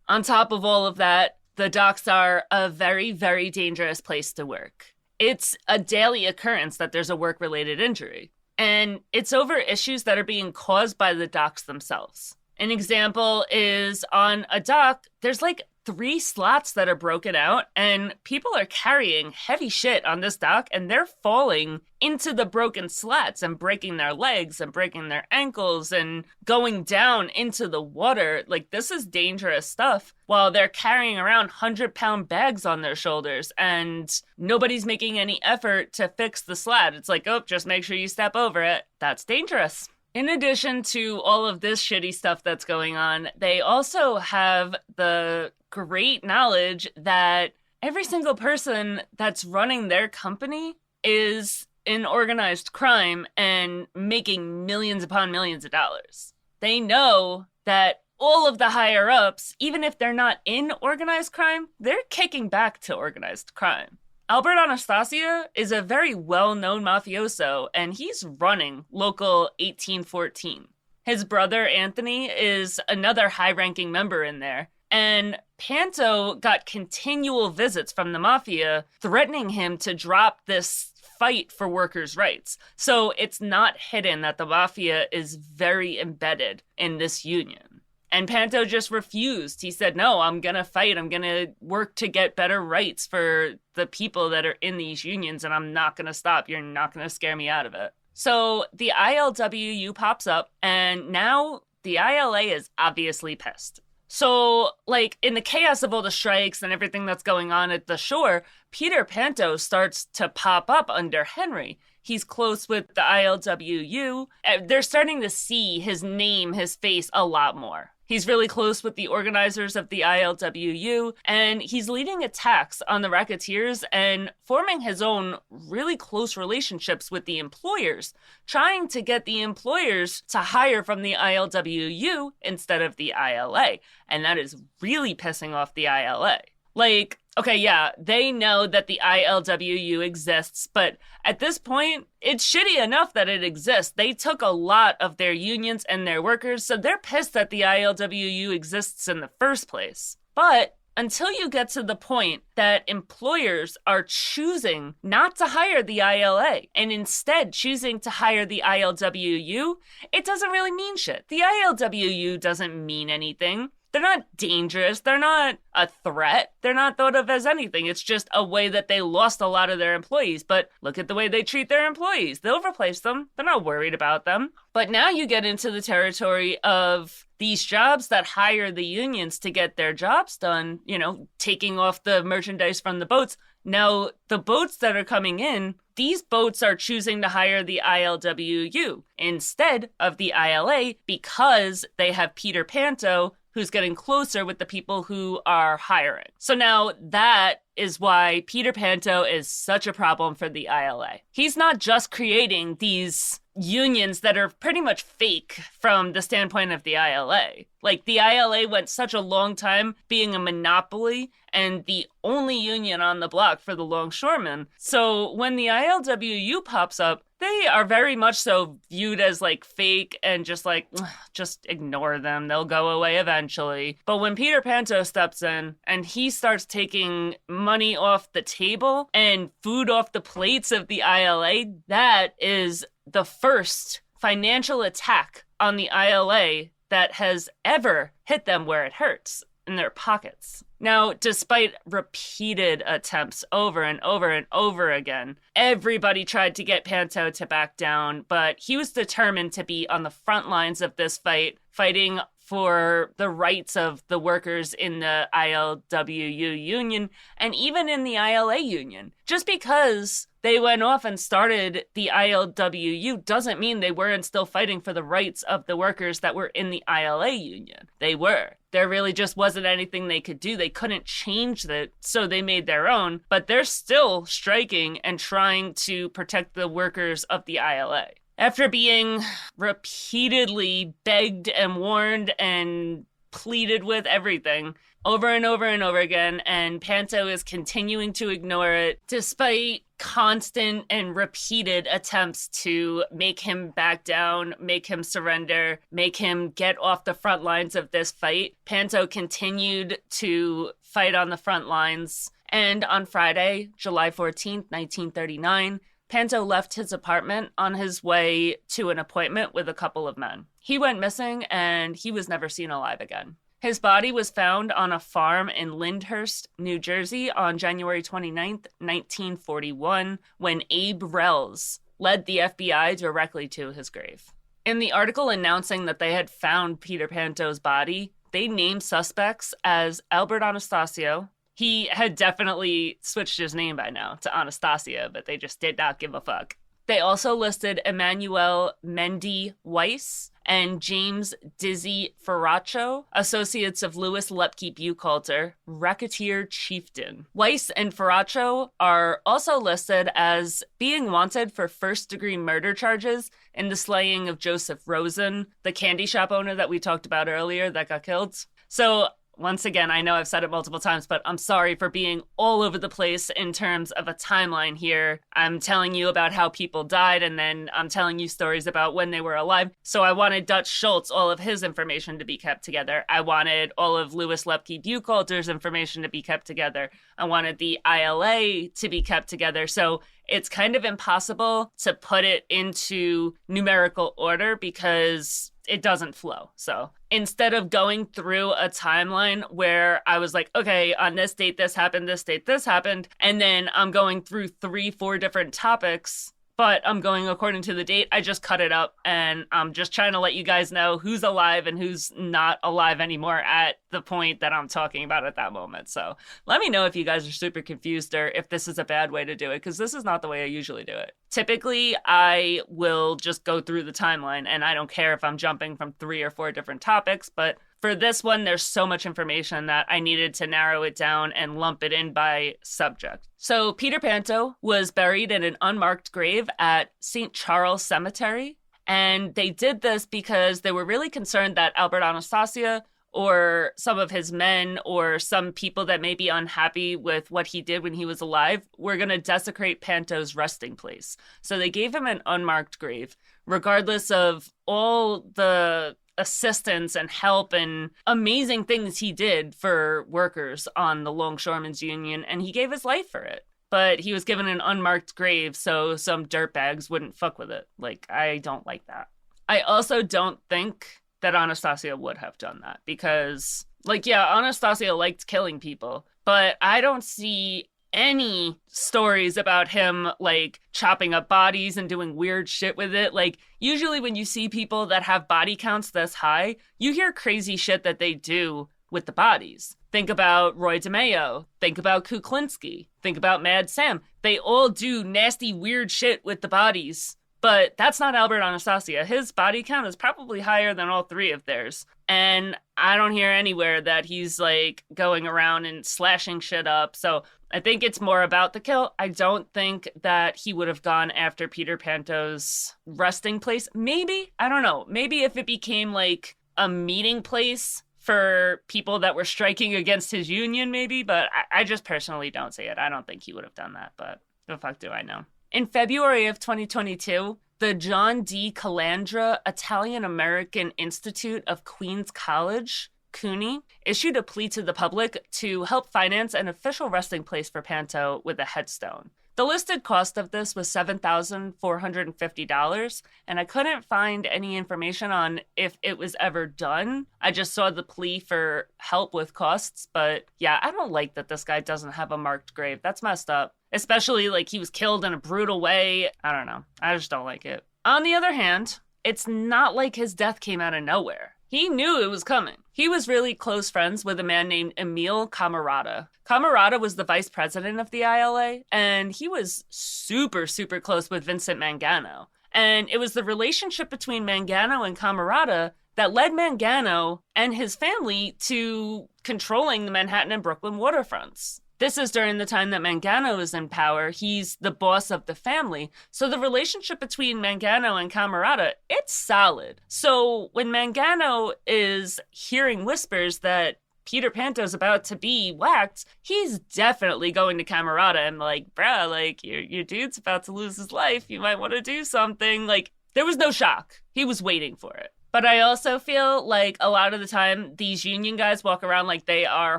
On top of all of that, the docks are a very, very dangerous place to work. It's a daily occurrence that there's a work-related injury. And it's over issues that are being caused by the docks themselves. An example is on a dock, there's like 3 slots that are broken out, and people are carrying heavy shit on this dock, and they're falling into the broken slats and breaking their legs and breaking their ankles and going down into the water. Like, this is dangerous stuff while they're carrying around 100-pound bags on their shoulders, and nobody's making any effort to fix the slat. It's like, oh, just make sure you step over it. That's dangerous. In addition to all of this shitty stuff that's going on, they also have the great knowledge that every single person that's running their company is in organized crime and making millions upon millions of dollars. They know that all of the higher-ups, even if they're not in organized crime, they're kicking back to organized crime. Albert Anastasia is a very well-known mafioso, and he's running Local 1814. His brother, Anthony, is another high-ranking member in there, and Panto got continual visits from the mafia threatening him to drop this fight for workers' rights. So it's not hidden that the mafia is very embedded in this union. And Panto just refused. He said, no, I'm going to fight. I'm going to work to get better rights for the people that are in these unions, and I'm not going to stop. You're not going to scare me out of it. So the ILWU pops up, and now the ILA is obviously pissed. So, like, in the chaos of all the strikes and everything that's going on at the shore, Peter Panto starts to pop up under Henry. He's close with the ILWU. They're starting to see his name, his face a lot more. He's really close with the organizers of the ILWU, and he's leading attacks on the racketeers and forming his own really close relationships with the employers, trying to get the employers to hire from the ILWU instead of the ILA. And that is really pissing off the ILA. Like, okay, yeah, they know that the ILWU exists, but at this point, it's shitty enough that it exists. They took a lot of their unions and their workers, so they're pissed that the ILWU exists in the first place. But until you get to the point that employers are choosing not to hire the ILA and instead choosing to hire the ILWU, it doesn't really mean shit. The ILWU doesn't mean anything. They're not dangerous. They're not a threat. They're not thought of as anything. It's just a way that they lost a lot of their employees. But look at the way they treat their employees. They'll replace them. They're not worried about them. But now you get into the territory of these jobs that hire the unions to get their jobs done, you know, taking off the merchandise from the boats. Now, the boats that are coming in, these boats are choosing to hire the ILWU instead of the ILA because they have Peter Panto, who's getting closer with the people who are hiring. So now that is why Peter Panto is such a problem for the ILA. He's not just creating these unions that are pretty much fake from the standpoint of the ILA. Like, the ILA went such a long time being a monopoly and the only union on the block for the longshoremen. So when the ILWU pops up, they are very much so viewed as like fake and just like, just ignore them. They'll go away eventually. But when Peter Panto steps in and he starts taking money off the table and food off the plates of the ILA, that is the first financial attack on the ILA that has ever hit them where it hurts, in their pockets. Now, despite repeated attempts over and over and over again, everybody tried to get Panto to back down, but he was determined to be on the front lines of this fight, fighting for the rights of the workers in the ILWU union and even in the ILA union. Just because they went off and started the ILWU doesn't mean they weren't still fighting for the rights of the workers that were in the ILA union. They were. There really just wasn't anything they could do. They couldn't change that, so they made their own, but they're still striking and trying to protect the workers of the ILA. After being repeatedly begged and warned and pleaded with everything over and over and over again, and Panto is continuing to ignore it despite constant and repeated attempts to make him back down, make him surrender, make him get off the front lines of this fight. Panto continued to fight on the front lines And on Friday, July 14th, 1939, Panto left his apartment on his way to an appointment with a couple of men. He went missing and he was never seen alive again. His body was found on a farm in Lyndhurst, New Jersey on January 29th, 1941, when Abe Reles led the FBI directly to his grave. In the article announcing that they had found Peter Panto's body, they named suspects as Albert Anastasio. He had definitely switched his name by now to Anastasia, but they just did not give a fuck. They also listed Emmanuel Mendy Weiss and James Dizzy Ferraccio, associates of Louis Lepke Buchalter, racketeer chieftain. Weiss and Ferraccio are also listed as being wanted for first-degree murder charges in the slaying of Joseph Rosen, the candy shop owner that we talked about earlier that got killed. So, once again, I know I've said it multiple times, but I'm sorry for being all over the place in terms of a timeline here. I'm telling you about how people died, and then I'm telling you stories about when they were alive. So I wanted Dutch Schultz, all of his information to be kept together. I wanted all of Louis Lepke Buchalter's information to be kept together. I wanted the ILA to be kept together. So it's kind of impossible to put it into numerical order because it doesn't flow. So instead of going through a timeline where I was like, okay, on this date, this happened, this date, this happened, and then I'm going through 3-4 different topics, but I'm going according to the date, I just cut it up, and I'm just trying to let you guys know who's alive and who's not alive anymore at the point that I'm talking about at that moment. So let me know if you guys are super confused or if this is a bad way to do it, because this is not the way I usually do it. Typically, I will just go through the timeline, and I don't care if I'm jumping from 3 or 4 different topics, but for this one, there's so much information that I needed to narrow it down and lump it in by subject. So Peter Panto was buried in an unmarked grave at St. Charles Cemetery, and they did this because they were really concerned that Albert Anastasia or some of his men or some people that may be unhappy with what he did when he was alive were going to desecrate Panto's resting place. So they gave him an unmarked grave, regardless of all the assistance and help and amazing things he did for workers on the Longshoremen's Union, and he gave his life for it. But he was given an unmarked grave so some dirtbags wouldn't fuck with it. Like, I don't like that. I also don't think that Anastasia would have done that because, like, yeah, Anastasia liked killing people, but I don't see any stories about him, like, chopping up bodies and doing weird shit with it. Like, usually when you see people that have body counts this high, you hear crazy shit that they do with the bodies. Think about Roy DeMeo. Think about Kuklinski. Think about Mad Sam. They all do nasty, weird shit with the bodies. But that's not Albert Anastasia. His body count is probably higher than all 3 of theirs. And I don't hear anywhere that he's, like, going around and slashing shit up. So I think it's more about the kill. I don't think that he would have gone after Peter Panto's resting place. Maybe. I don't know. Maybe if it became, like, a meeting place for people that were striking against his union, maybe. But I just personally don't see it. I don't think he would have done that. But the fuck do I know? In February of 2022, the John D. Calandra Italian-American Institute of Queens College, CUNY, issued a plea to the public to help finance an official resting place for Panto with a headstone. The listed cost of this was $7,450, and I couldn't find any information on if it was ever done. I just saw the plea for help with costs, but yeah, I don't like that this guy doesn't have a marked grave. That's messed up. Especially, like, he was killed in a brutal way. I don't know. I just don't like it. On the other hand, it's not like his death came out of nowhere. He knew it was coming. He was really close friends with a man named Emil Camarata. Camarata was the vice president of the ILA, and he was super, super close with Vincent Mangano. And it was the relationship between Mangano and Camarata that led Mangano and his family to controlling the Manhattan and Brooklyn waterfronts. This is during the time that Mangano is in power. He's the boss of the family. So the relationship between Mangano and Camarata, it's solid. So when Mangano is hearing whispers that Peter Panto's about to be whacked, he's definitely going to Camarata and like, bruh, like, your dude's about to lose his life. You might want to do something. Like, there was no shock. He was waiting for it. But I also feel like a lot of the time, these union guys walk around like they are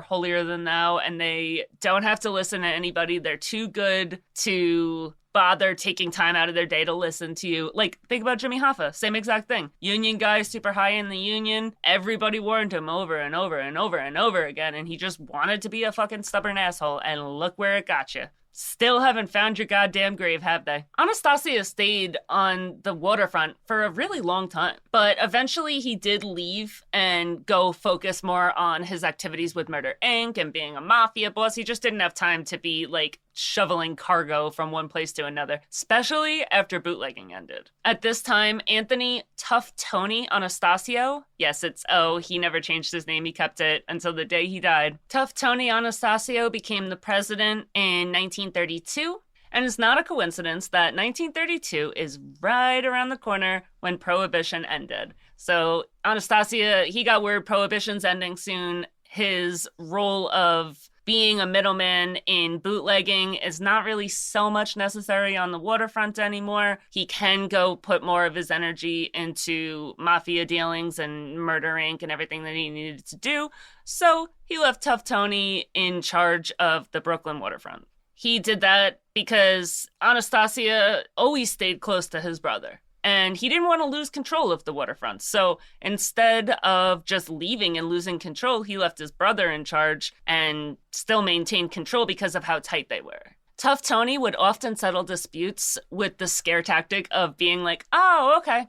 holier than thou and they don't have to listen to anybody. They're too good to bother taking time out of their day to listen to you. Like, think about Jimmy Hoffa. Same exact thing. Union guy, super high in the union. Everybody warned him over and over and over and over again, and he just wanted to be a fucking stubborn asshole, and look where it got you. Still haven't found your goddamn grave, have they? Anastasia stayed on the waterfront for a really long time, but eventually he did leave and go focus more on his activities with Murder Inc. and being a mafia boss. He just didn't have time to be, like, shoveling cargo from one place to another, especially after bootlegging ended. At this time, Anthony Tough Tony Anastasio, yes, it's O, he never changed his name, he kept it until the day he died. Tough Tony Anastasio became the president in 1932, and it's not a coincidence that 1932 is right around the corner when Prohibition ended. So Anastasia, he got word Prohibition's ending soon. His role of being a middleman in bootlegging is not really so much necessary on the waterfront anymore. He can go put more of his energy into mafia dealings and Murder Inc. and everything that he needed to do. So he left Tough Tony in charge of the Brooklyn waterfront. He did that because Anastasia always stayed close to his brother. And he didn't want to lose control of the waterfront. So instead of just leaving and losing control, he left his brother in charge and still maintained control because of how tight they were. Tough Tony would often settle disputes with the scare tactic of being like, oh, okay,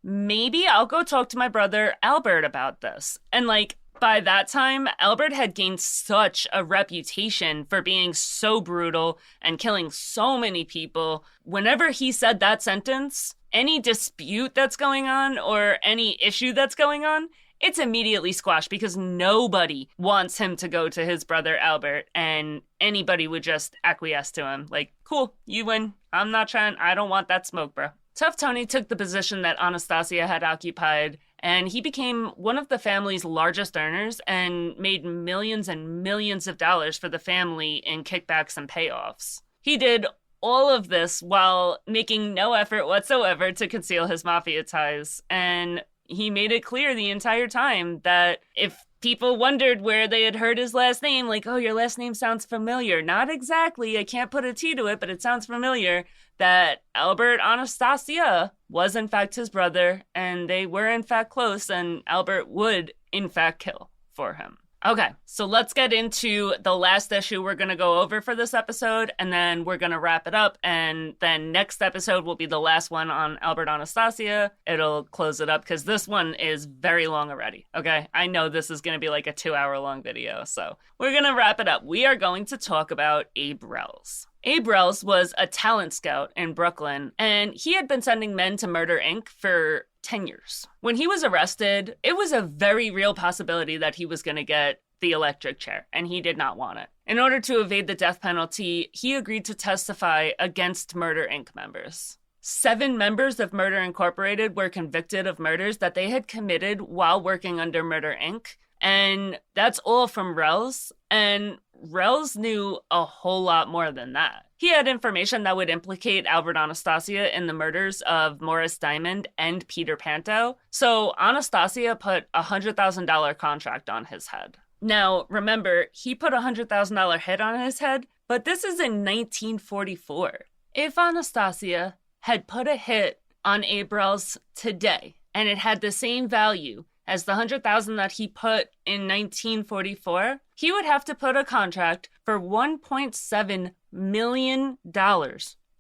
maybe I'll go talk to my brother Albert about this. And like, by that time, Albert had gained such a reputation for being so brutal and killing so many people. Whenever he said that sentence, any dispute that's going on or any issue that's going on, it's immediately squashed because nobody wants him to go to his brother Albert, and anybody would just acquiesce to him. Like, cool, you win. I'm not trying. I don't want that smoke, bro. Tough Tony took the position that Anastasia had occupied, and he became one of the family's largest earners and made millions and millions of dollars for the family in kickbacks and payoffs. He did all of this while making no effort whatsoever to conceal his mafia ties, and he made it clear the entire time that if people wondered where they had heard his last name, like, oh, your last name sounds familiar. Not exactly, I can't put a T to it, but it sounds familiar, that Albert Anastasia was in fact his brother, and they were in fact close, and Albert would in fact kill for him. Okay, so let's get into the last issue we're going to go over for this episode, and then we're going to wrap it up, and then next episode will be the last one on Albert Anastasia. It'll close it up, because this one is very long already, okay? I know this is going to be like a 2-hour-long video, so we're going to wrap it up. We are going to talk about Abe Reles. Abe Reles was a talent scout in Brooklyn, and he had been sending men to Murder Inc. for 10 years. When he was arrested, it was a very real possibility that he was going to get the electric chair, and he did not want it. In order to evade the death penalty, he agreed to testify against Murder Inc. members. 7 members of Murder Incorporated were convicted of murders that they had committed while working under Murder Inc., and that's all from Reles, and Reles knew a whole lot more than that. He had information that would implicate Albert Anastasia in the murders of Morris Diamond and Peter Panto, so Anastasia put a $100,000 contract on his head. Now, remember, he put a $100,000 hit on his head, but this is in 1944. If Anastasia had put a hit on Abe Reles today, and it had the same value as the $100,000 that he put in 1944, he would have to put a contract for $1.7 million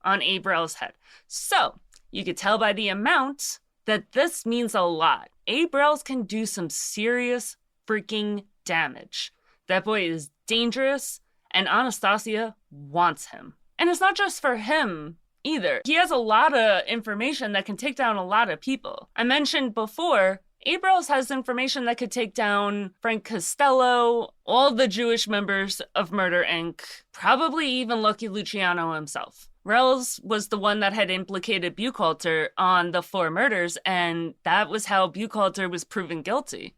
on Abe Reles' head. So, you could tell by the amount that this means a lot. Abe Reles can do some serious freaking damage. That boy is dangerous, and Anastasia wants him. And it's not just for him either. He has a lot of information that can take down a lot of people. I mentioned before, Abe Reles has information that could take down Frank Costello, all the Jewish members of Murder Inc., probably even Lucky Luciano himself. Reles was the one that had implicated Buchalter on the 4 murders, and that was how Buchalter was proven guilty.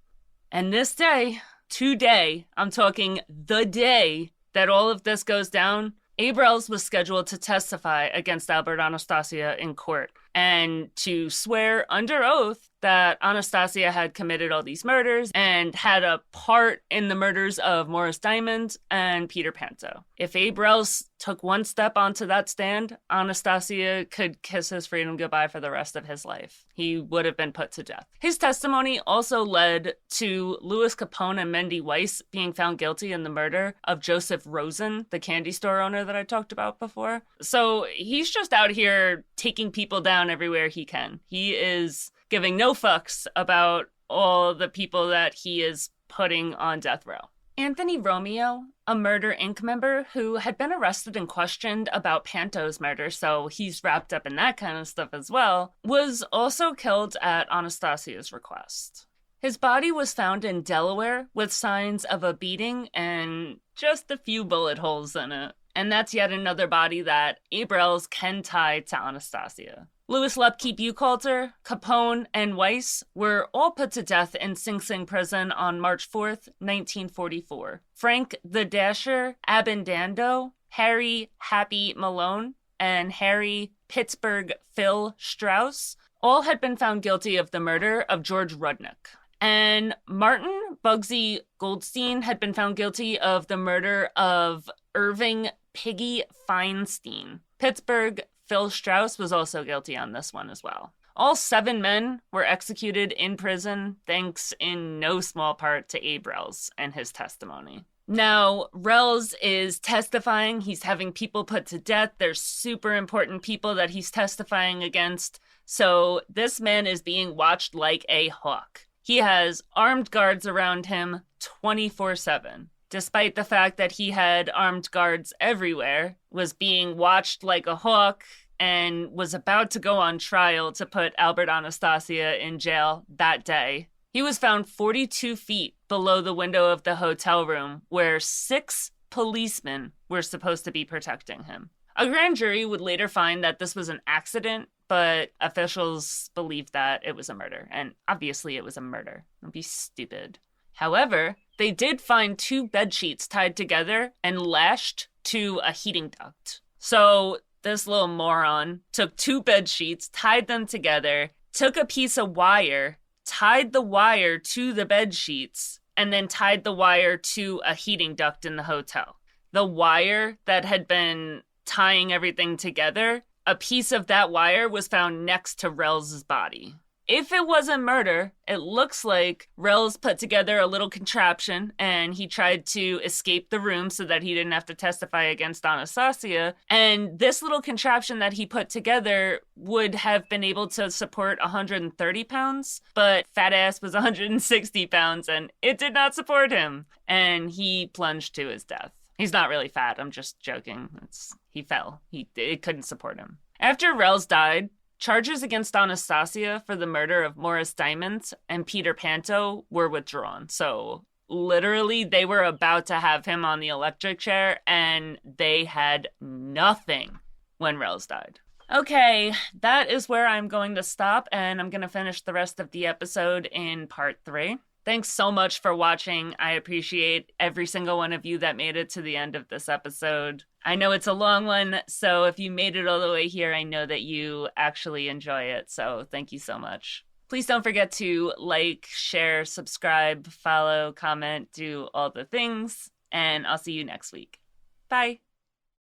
And this day, today, I'm talking the day that all of this goes down, Abe Reles was scheduled to testify against Albert Anastasia in court. and to swear under oath that Anastasia had committed all these murders and had a part in the murders of Morris Diamond and Peter Panto. If Abe Reles took one step onto that stand, Anastasia could kiss his freedom goodbye for the rest of his life. He would have been put to death. His testimony also led to Louis Capone and Mendy Weiss being found guilty in the murder of Joseph Rosen, the candy store owner that I talked about before. So he's just out here taking people down everywhere he can. He is giving no fucks about all the people that he is putting on death row. Anthony Romeo, a Murder Inc. member who had been arrested and questioned about Panto's murder, so he's wrapped up in that kind of stuff as well, was also killed at Anastasia's request. His body was found in Delaware with signs of a beating and just a few bullet holes in it. And that's yet another body that Abe Reles can tie to Anastasia. Louis Lepke Buchalter, Capone, and Weiss were all put to death in Sing Sing prison on March 4th, 1944. Frank the Dasher Abendando, Harry Happy Malone, and Harry Pittsburgh Phil Strauss all had been found guilty of the murder of George Rudnick. And Martin Bugsy Goldstein had been found guilty of the murder of Irving Piggy Feinstein. Pittsburgh Phil Strauss was also guilty on this one as well. All 7 men were executed in prison, thanks in no small part to Abe Reles and his testimony. Now, Reles is testifying. He's having people put to death. There's super important people that he's testifying against. So this man is being watched like a hawk. He has armed guards around him 24/7. Despite the fact that he had armed guards everywhere, was being watched like a hawk, and was about to go on trial to put Albert Anastasia in jail that day. He was found 42 feet below the window of the hotel room where 6 policemen were supposed to be protecting him. A grand jury would later find that this was an accident, but officials believed that it was a murder. And obviously it was a murder. Don't be stupid. However, they did find 2 bedsheets tied together and lashed to a heating duct. So this little moron took 2 bedsheets, tied them together, took a piece of wire, tied the wire to the bedsheets, and then tied the wire to a heating duct in the hotel. The wire that had been tying everything together, a piece of that wire was found next to Reles' body. If it wasn't murder, it looks like Reles put together a little contraption and he tried to escape the room so that he didn't have to testify against Anastasia. And this little contraption that he put together would have been able to support 130 pounds, but fat ass was 160 pounds and it did not support him. And he plunged to his death. He's not really fat, I'm just joking. He fell. It couldn't support him. After Reles died, charges against Anastasia for the murder of Morris Diamond and Peter Panto were withdrawn. So literally they were about to have him on the electric chair and they had nothing when Reles died. Okay, that is where I'm going to stop and I'm going to finish the rest of the episode in part 3. Thanks so much for watching. I appreciate every single one of you that made it to the end of this episode. I know it's a long one, so if you made it all the way here, I know that you actually enjoy it, so thank you so much. Please don't forget to like, share, subscribe, follow, comment, do all the things, and I'll see you next week. Bye.